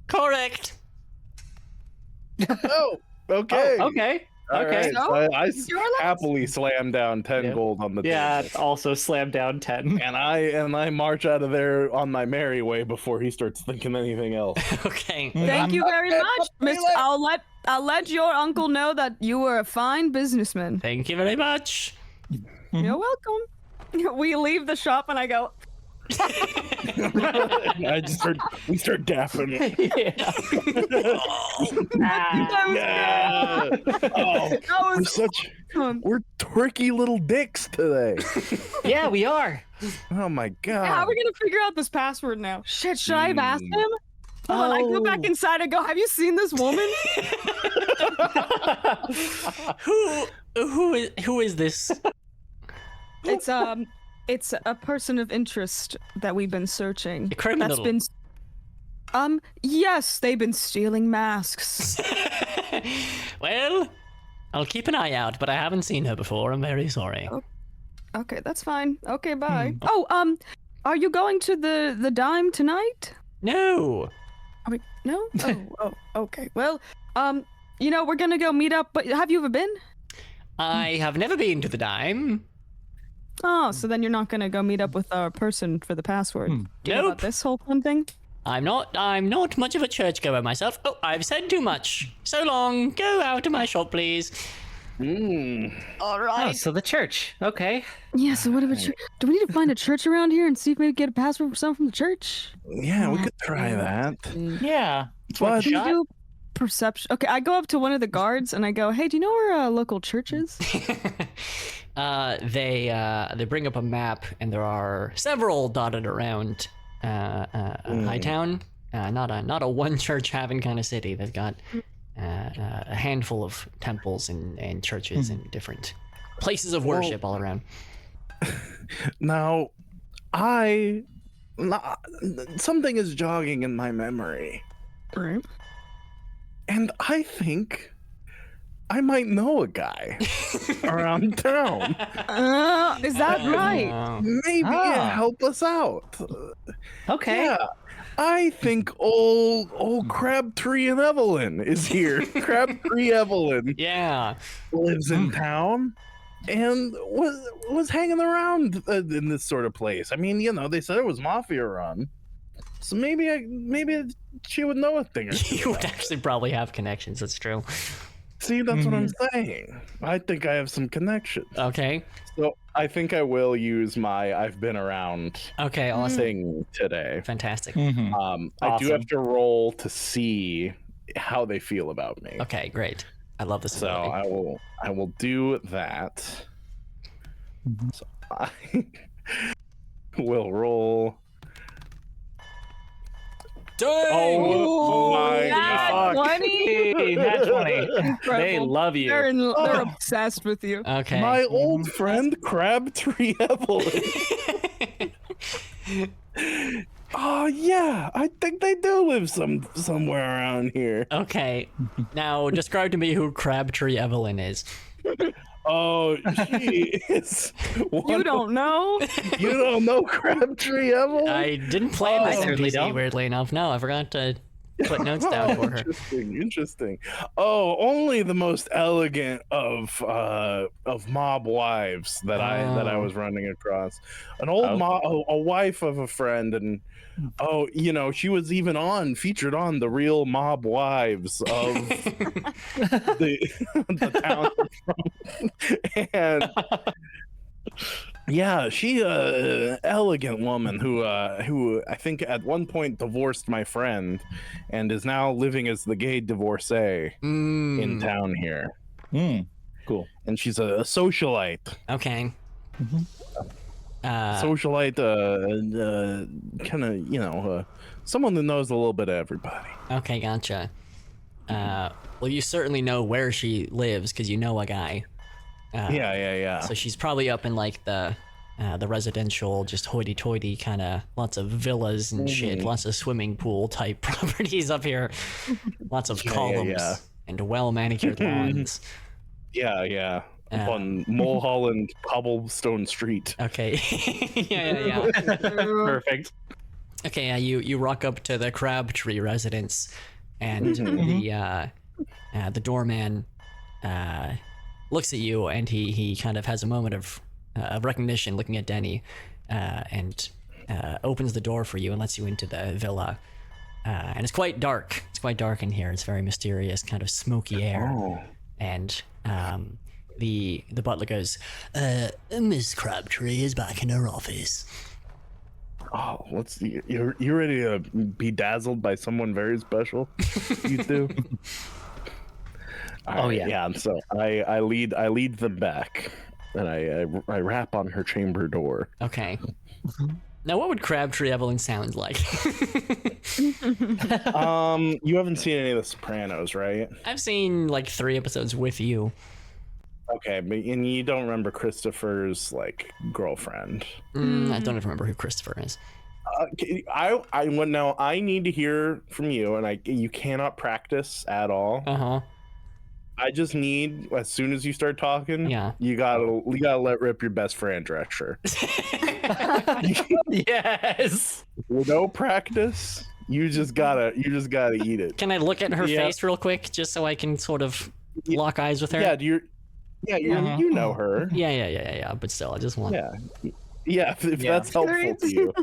Correct. Oh, okay. Okay. All Okay. right, So, so I you're allowed- happily slam down 10 Yeah. gold on the Yeah. table. Also slam down 10. And I march out of there on my merry way before he starts thinking anything else. Okay. Thank you very much, Mr. I'll let your uncle know that you were a fine businessman. Thank you very much. You're welcome. We leave the shop and I go, We start dapping. Yeah. Yeah. Oh, that was we're turkey little dicks today. Yeah, we are. Oh my god. how are we gonna figure out this password now? Shit, should I have asked him? Hold on, I go back Oh. inside and go, have you seen this woman? Who is this? It's a person of interest that we've been searching. A criminal. That's been yes, they've been stealing masks. Well, I'll keep an eye out, but I haven't seen her before. I'm very sorry. Okay, that's fine. Okay, bye. Oh, are you going to the dime tonight? No. Are we, no? Oh, okay. Well, we're gonna go meet up, but have you ever been? I have never been to the dime. Oh, so then you're not gonna go meet up with our person for the password. Do you know Nope. about this whole fun thing? I'm not much of a churchgoer myself. Oh, I've said too much. So long. Go out of my shop, please. All Oh, right. so the church. Okay. Yeah, so what of a church? Do we need to find a church around here and see if maybe get a password for someone from the church? Yeah, we could try that. Yeah. It's What? worth a Can we shot. do perception? Okay, I go up to one of the guards and I go, "Hey, do you know where a local church is?" They bring up a map, and there are several dotted around Hightown. Not a one church having kind of city. They've got a handful of temples and churches and different places of worship all around. Now, I something is jogging in my memory, Right. and I think I might know a guy around town. Is that right? Maybe help us out. Okay. Yeah, I think old Crabtree and Evelyn is here. Crabtree Evelyn Yeah. lives in town and was hanging around in this sort of place. I mean, they said it was mafia run, so maybe she would know a thing or two. You would actually probably have connections. That's true. See, that's what I'm saying. I think I have some connections. Okay. So I think I will use my I've been around Okay. Awesome. thing today. Fantastic. I do Awesome. have to roll to see how they feel about me. Okay. Great. I love this So ability. I will do that. So I will roll. Oh my Nat god. 20? Hey, Nat 20. They Incredible. love you. They're obsessed with you. Okay. My old friend Crabtree Evelyn. Oh yeah, I think they do live somewhere around here. Okay. Now describe to me who Crabtree Evelyn is. Oh, she is. You don't know? You don't know Crabtree Evelyn? I didn't plan this certainly NPC, don't. weirdly enough. No, I forgot to put notes down for her. Interesting. Oh, only the most elegant of mob wives that I was running across. An old a wife of a friend, and she was even featured on the Real Mob Wives of the town from. And yeah, she elegant woman who I think at one point divorced my friend and is now living as the gay divorcee in town here. Cool. And she's a socialite. Okay. Socialite, kind of, someone that knows a little bit of everybody. Okay, gotcha. Well, you certainly know where she lives because you know a guy. Yeah. So she's probably up in like the residential, just hoity-toity kind of, lots of villas and shit, lots of swimming pool type properties up here, lots of columns and well-manicured lawns. Yeah. On Mulholland Cobblestone Street. Okay. yeah. Perfect. Okay, you rock up to the Crabtree residence, and the doorman looks at you, and he kind of has a moment of recognition, looking at Denny, and opens the door for you and lets you into the villa. And it's quite dark. It's quite dark in here. It's very mysterious, kind of smoky air. And the butler goes, Miss Crabtree is back in her office. Oh, you ready to be dazzled by someone very special? You two. Yeah. And so I lead them back, and I rap on her chamber door. Okay. Now, what would Crabtree Evelyn sound like? You haven't seen any of The Sopranos, right? I've seen like 3 episodes with you. Okay, but and you don't remember Christopher's girlfriend? I don't even remember who Christopher is. I need to hear from you, and you cannot practice at all. I just need, as soon as you start talking, you gotta let rip your best Fran Drescher. Yes. With no practice, you just gotta eat it. Can I look at her face real quick, just so I can sort of lock eyes with her? You know her. Yeah. But still, I just want. Yeah. If that's helpful to you.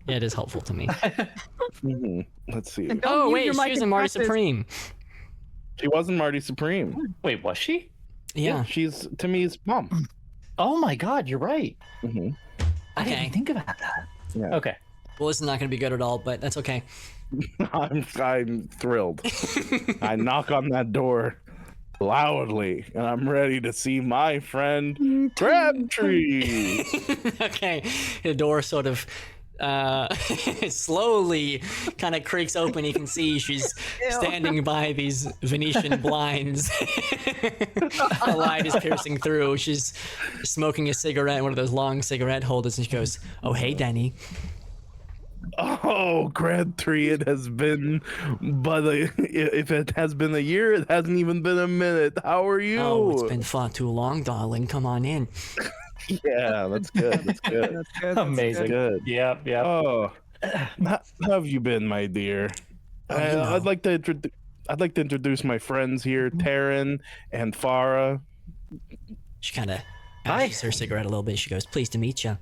Yeah, it is helpful to me. Let's see. Oh wait, she was in Marty Supreme. She wasn't Marty Supreme. Wait, was she? Yeah. She's Timmy's mom. Oh my God, you're right. I Okay. didn't think about that. Yeah. Okay. Well, this is not going to be good at all, but that's okay. I'm thrilled. I knock on that door loudly, and I'm ready to see my friend Crabtree. Okay. The door sort of slowly kind of creaks open. You can see she's standing by these Venetian blinds. The light is piercing through. She's smoking a cigarette, one of those long cigarette holders, and she goes, "Oh, hey, Denny." Oh, Crabtree, it has been, but if it has been a year, it hasn't even been a minute. How are you? Oh, it's been far too long, darling. Come on in. Yeah, that's good. That's good. That's good. Amazing. Good. Yep. Yep. Oh, how have you been, my dear? Oh, you know. I'd like to introduce my friends here, Taryn and Farah. She kind of Hi. ashes her cigarette a little bit. She goes, "Pleased to meet you."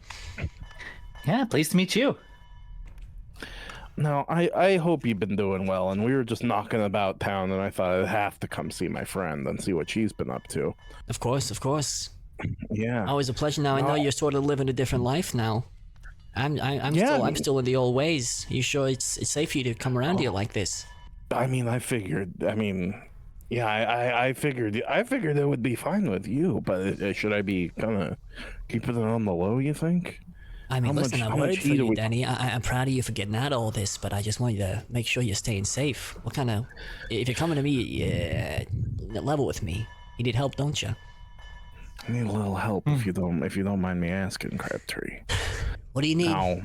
Yeah, pleased to meet you. No, I hope you've been doing well. And we were just knocking about town, and I thought I'd have to come see my friend and see what she's been up to. Of course, of course. Yeah. Always a pleasure. Now I know you're sort of living a different life now. I'm still in the old ways. You sure it's safe for you to come around here like this? I mean, I figured. I mean, yeah, I figured it would be fine with you, but should I be kind of keeping it on the low? You think? I mean, How listen, much- I'm how much worried for heat are you, we- Danny. I'm proud of you for getting out of all this, but I just want you to make sure you're staying safe. What kind of... If you're coming to me, level with me. You need help, don't you? I need a little help if you don't mind me asking, Crabtree. What do you need?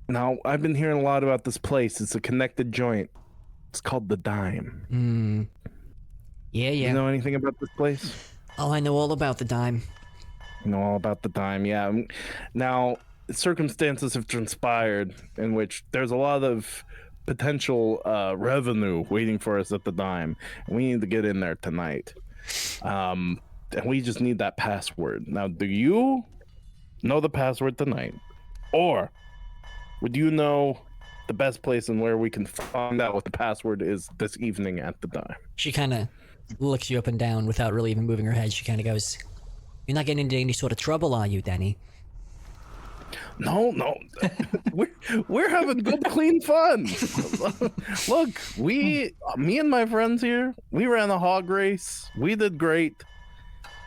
Now, I've been hearing a lot about this place. It's a connected joint. It's called the Dime. Yeah. You know anything about this place? Oh, I know all about the dime. You know all about the Dime, yeah. Now, circumstances have transpired in which there's a lot of potential revenue waiting for us at the Dime, and we need to get in there tonight. And we just need that password. Now, do you know the password tonight, or would you know the best place and where we can find out what the password is this evening at the Dime? She kind of looks you up and down without really even moving her head. She kind of goes, "You're not getting into any sort of trouble, are you, Danny?" No, we're having good, clean fun. Look, me and my friends here, we ran a hog race. We did great,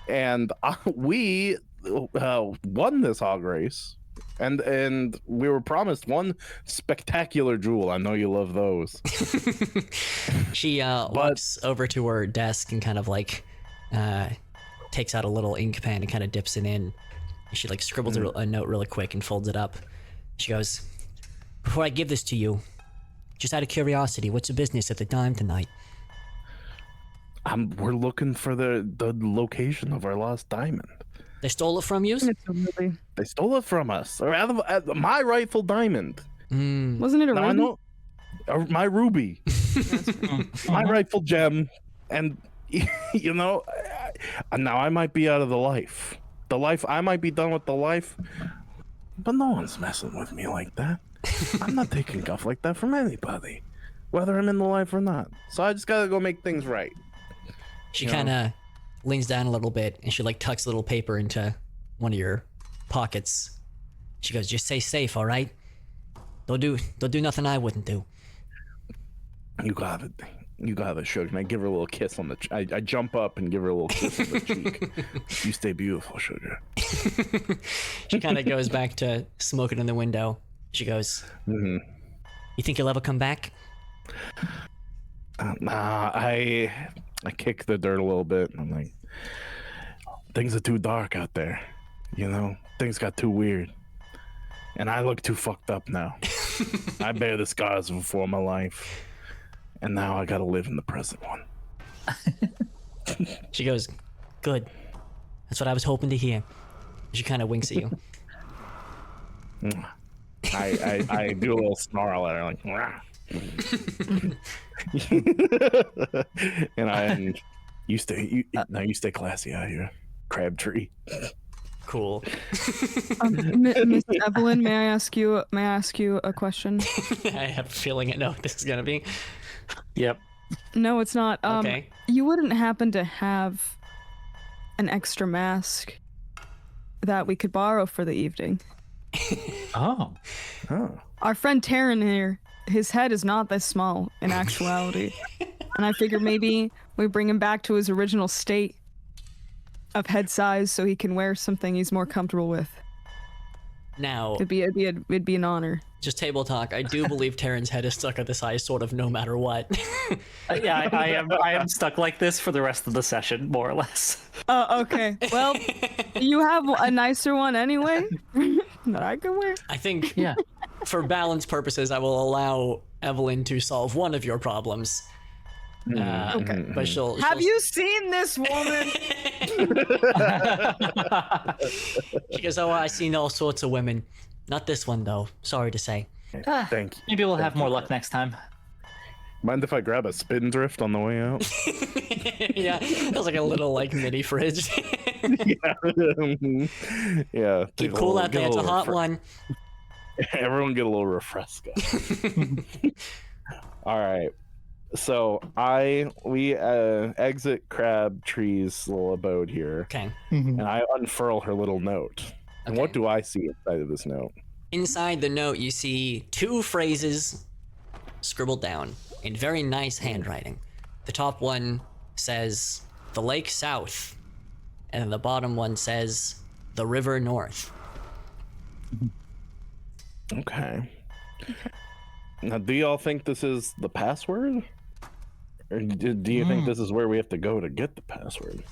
and we won this hog race, and we were promised one spectacular jewel. I know you love those. She walks over to her desk and kind of like takes out a little ink pen and kind of dips it in. She like scribbles a note really quick and folds it up. She goes, "Before I give this to you, just out of curiosity, what's the business at the Dime tonight?" We're looking for the location of our lost diamond. They stole it from you? Absolutely. They stole it from us, or out of my rightful diamond. Wasn't it a Now I ruby? know my ruby, my rightful gem, and you know, now I might be out of the life. I might be done with the life, but no one's messing with me like that. I'm not taking guff like that from anybody, whether I'm in the life or not. So I just gotta go make things right. She kind of leans down a little bit and she like tucks a little paper into one of your pockets. She goes, "Just stay safe, all right? Don't do nothing I wouldn't do." You got it. You got it, sugar. And I give her a little kiss on the. I jump up and give her a little kiss on the cheek. You stay beautiful, sugar. She kind of goes back to smoking in the window. She goes, "You think you'll ever come back?" Nah, I kick the dirt a little bit. And I'm like, things are too dark out there. You know, things got too weird, and I look too fucked up now. I bear the scars of a former life, and now I gotta live in the present one. She goes, "Good. That's what I was hoping to hear." She kind of winks at you. I do a little snarl at her, like, "Rah." and you stay classy out here, Crabtree. Cool. Miss Evelyn, may I ask you a question? I have a feeling I know what this is gonna be. Yep. No, it's not. Okay. You wouldn't happen to have an extra mask that we could borrow for the evening? Oh. Our friend Taryn here, his head is not this small in actuality. And I figure maybe we bring him back to his original state of head size so he can wear something he's more comfortable with. Now, It'd be an honor. just table talk. I do believe Taryn's head is stuck at the size, sort of, no matter what. Yeah, I am stuck like this for the rest of the session, more or less. Okay. Well, you have a nicer one anyway that I can wear. I think Yeah. for balance purposes, I will allow Evelyn to solve one of your problems. Okay. But she'll Have you seen this woman? She goes, "Oh, I've seen all sorts of women. Not this one, though. Sorry to say." Thank you. Maybe we'll have more luck next time. Mind if I grab a spin drift on the way out? Yeah, it was like a little like mini fridge. Yeah. Keep cool out there. It's a hot one. Everyone get a little refresca. All right. So we exit Crabtree's little abode here, Okay. and I unfurl her little note. And what do I see inside of this note? Inside the note, you see 2 phrases scribbled down in very nice handwriting. The top one says, "The lake south," and then the bottom one says, "The river north." Okay. Now, do y'all think this is the password? Or do you think this is where we have to go to get the password?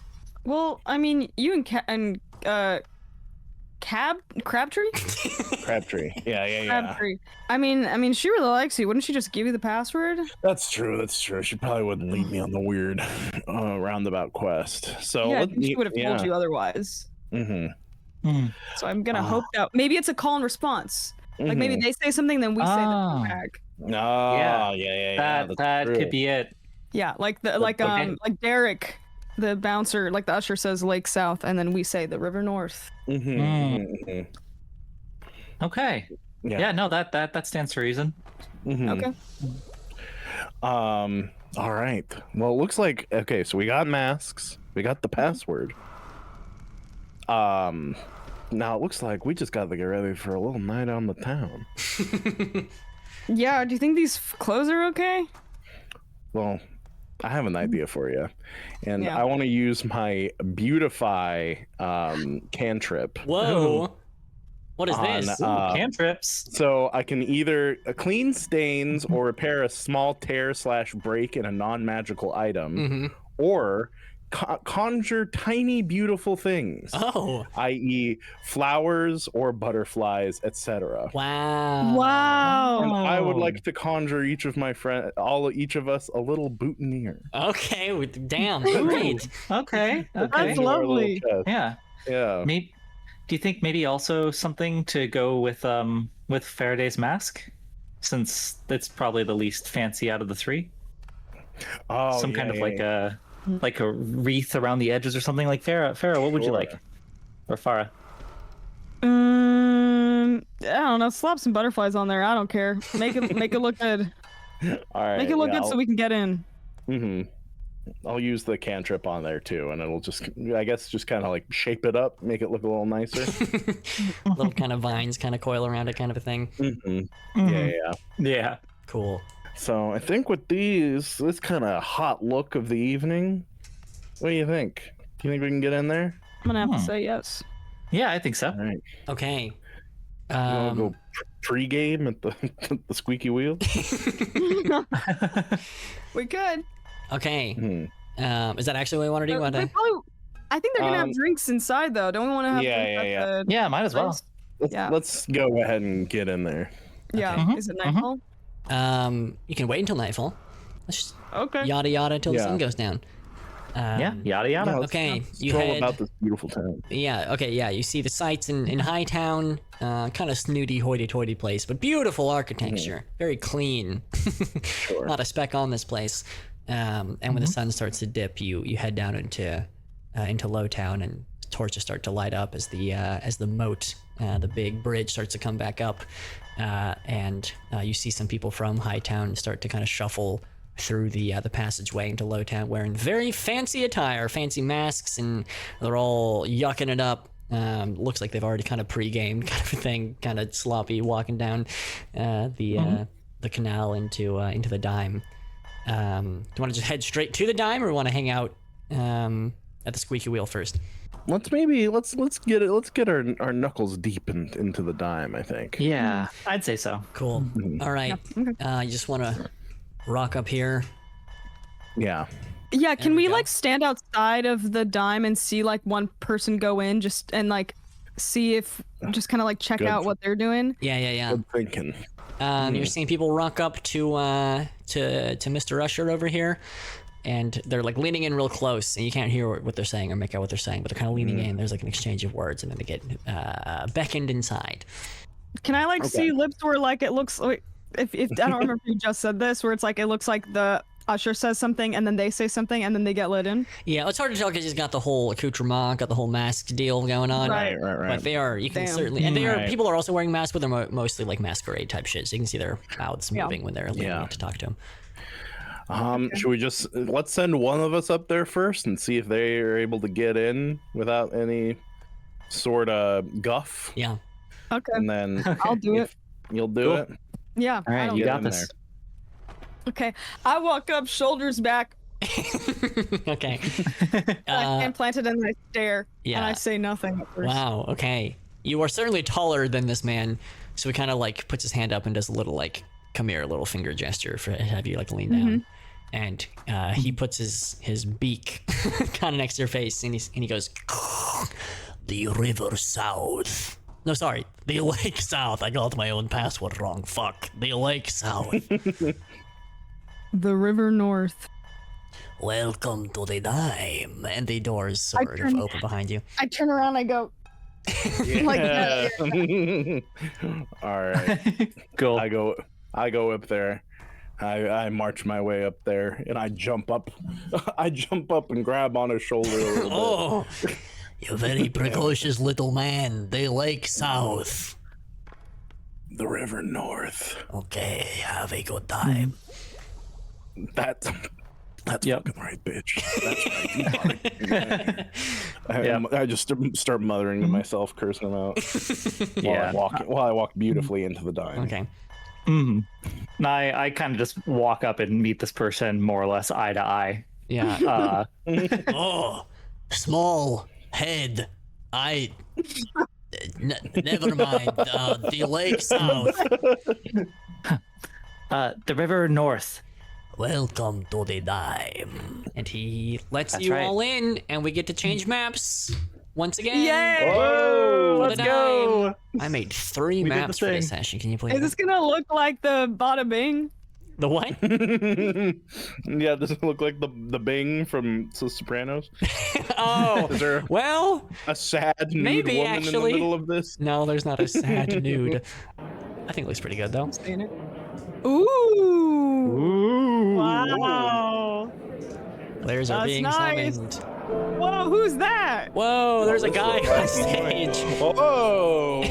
Well, I mean, you and Crabtree? Crabtree. Yeah. Crabtree. I mean, she really likes you. Wouldn't she just give you the password? That's true. She probably wouldn't lead me on the weird roundabout quest. So Yeah, I think she would have told you otherwise. Mm-hmm. So I'm gonna hope that maybe it's a call and response. Like maybe they say something, then we say the back. Oh, yeah. That could be it. Yeah, like like Derek, the bouncer, like the usher says Lake South, and then we say the River North. Okay. Yeah. No, that stands to reason. Okay. All right. Well, it looks like so we got masks, we got the password. Now it looks like we just got to get ready for a little night on the town. Yeah. Do you think these clothes are okay? Well, I have an idea for you, and I want to use my beautify cantrip. Whoa. What is this? Cantrips. So I can either clean stains or repair a small tear/break in a non-magical item, or conjure tiny beautiful things. Oh. I.e. flowers or butterflies, etc. Wow. And I would like to conjure each of my friends, each of us, a little boutonniere. Okay. Damn. Great. Okay. That's lovely. Yeah. Maybe, do you think maybe also something to go with Faraday's mask, since it's probably the least fancy out of the 3? Oh, Some kind of like a wreath around the edges or something. Like Farah, what would you like? Or Farah? I don't know. Slap some butterflies on there. I don't care. Make it look good. All right. Make it look good so we can get in. I'll use the cantrip on there too, and it'll just, I guess, just kind of like shape it up, make it look a little nicer. Little kind of vines kind of coil around it, kind of a thing. Yeah. Cool. So I think with this kind of hot look of the evening, what do you think? Do you think we can get in there? I'm gonna have to say yes. Yeah, I think so. All right. Okay. You want to go pre-game at the squeaky wheel? We could. Okay. Is that actually what you want to do? I think they're gonna have drinks inside though. Don't we want to have? Yeah, might as well. Let's go ahead and get in there. Yeah. Is it nightfall? You can wait until nightfall. Let's just yada yada until the sun goes down. Yada yada. Yeah, Okay, you all head about this beautiful town. Yeah. Okay. Yeah. You see the sights in Hightown. Kind of snooty, hoity-toity place, but beautiful architecture. Very clean. Not a speck on this place. And when the sun starts to dip, you head down into Lowtown, and torches start to light up as the moat, the big bridge, starts to come back up, and you see some people from Hightown start to kind of shuffle through the passageway into Lowtown, wearing very fancy attire, fancy masks, and they're all yucking it up. Looks like they've already kind of pre-gamed, kind of a thing, kind of sloppy, walking down the canal into the dime. Do you want to just head straight to the dime, or want to hang out at the squeaky wheel first? Let's get our knuckles deep into the dime, I think. Yeah, I'd say so. Cool. All right. You just want to rock up here? Yeah. Yeah, can we like stand outside of the dime and see like one person go in, just and like see if just kind of like check Good. out what they're doing. Yeah. Good thinking. You're seeing people rock up to Mr. Usher over here, and they're like leaning in real close, and you can't hear what they're saying or make out what they're saying, but they're kind of leaning in. There's like an exchange of words, and then they get beckoned inside. Can I like see lips where like it looks like if I don't remember if you just said this, where it's like it looks like the usher says something and then they say something and then they get let in? Yeah, it's hard to tell because he's got the whole accoutrement, got the whole mask deal going on. Right. But they are, you can Damn. certainly, and they are, people are also wearing masks, but they're mostly like masquerade type shit. So you can see their mouths moving when they're leaning in to talk to him. Should we just let's send one of us up there first and see if they are able to get in without any sort of guff, Yeah. Okay. and then I'll do it. you'll do it. Yeah. All I right, don't you get got in this. Okay. I walk up, shoulders back, Okay. and planted, and I stare. yeah. And I say nothing at first. Wow. Okay. You are certainly taller than this man, so he kind of like puts his hand up and does a little like come here, little finger gesture for have you like lean down, and he puts his beak kind of next to your face, and he goes, the river south. No, sorry, the lake south. I got my own password wrong. Fuck, the lake south. The river north. Welcome to the dime. And the doors sort of open behind you. I turn around, I go, like that. All right. Cool. I go up there. I march my way up there, and I jump up. I jump up and grab on his shoulder a little bit. Oh, you very precocious little man. The lake south. The river north. Okay, have a good time. That's Yep. fucking right, bitch. That's right. I just start muttering to myself, cursing him out while I walk beautifully into the dime. Okay. Mm-hmm. And I kind of just walk up and meet this person more or less eye to eye. Yeah. Oh, small head. Never mind. The lake south. The river north. Welcome to the dime. And he lets That's you right. all in, and we get to change maps once again. Yay! Whoa! For the Let's go. dime. I made 3 We did the maps for this thing. session. Can you please? Is this gonna look like the Bada Bing? The what? Yeah, does it look like the Bing from The Sopranos? Oh, Is there well, a sad nude Maybe, woman actually. in the middle of this? no, there's not a sad nude. I think it looks pretty good, though. Seen it. Ooh! Wow! Players are That's being nice. summoned. Whoa, who's that? Whoa, there's a guy on stage. Oh!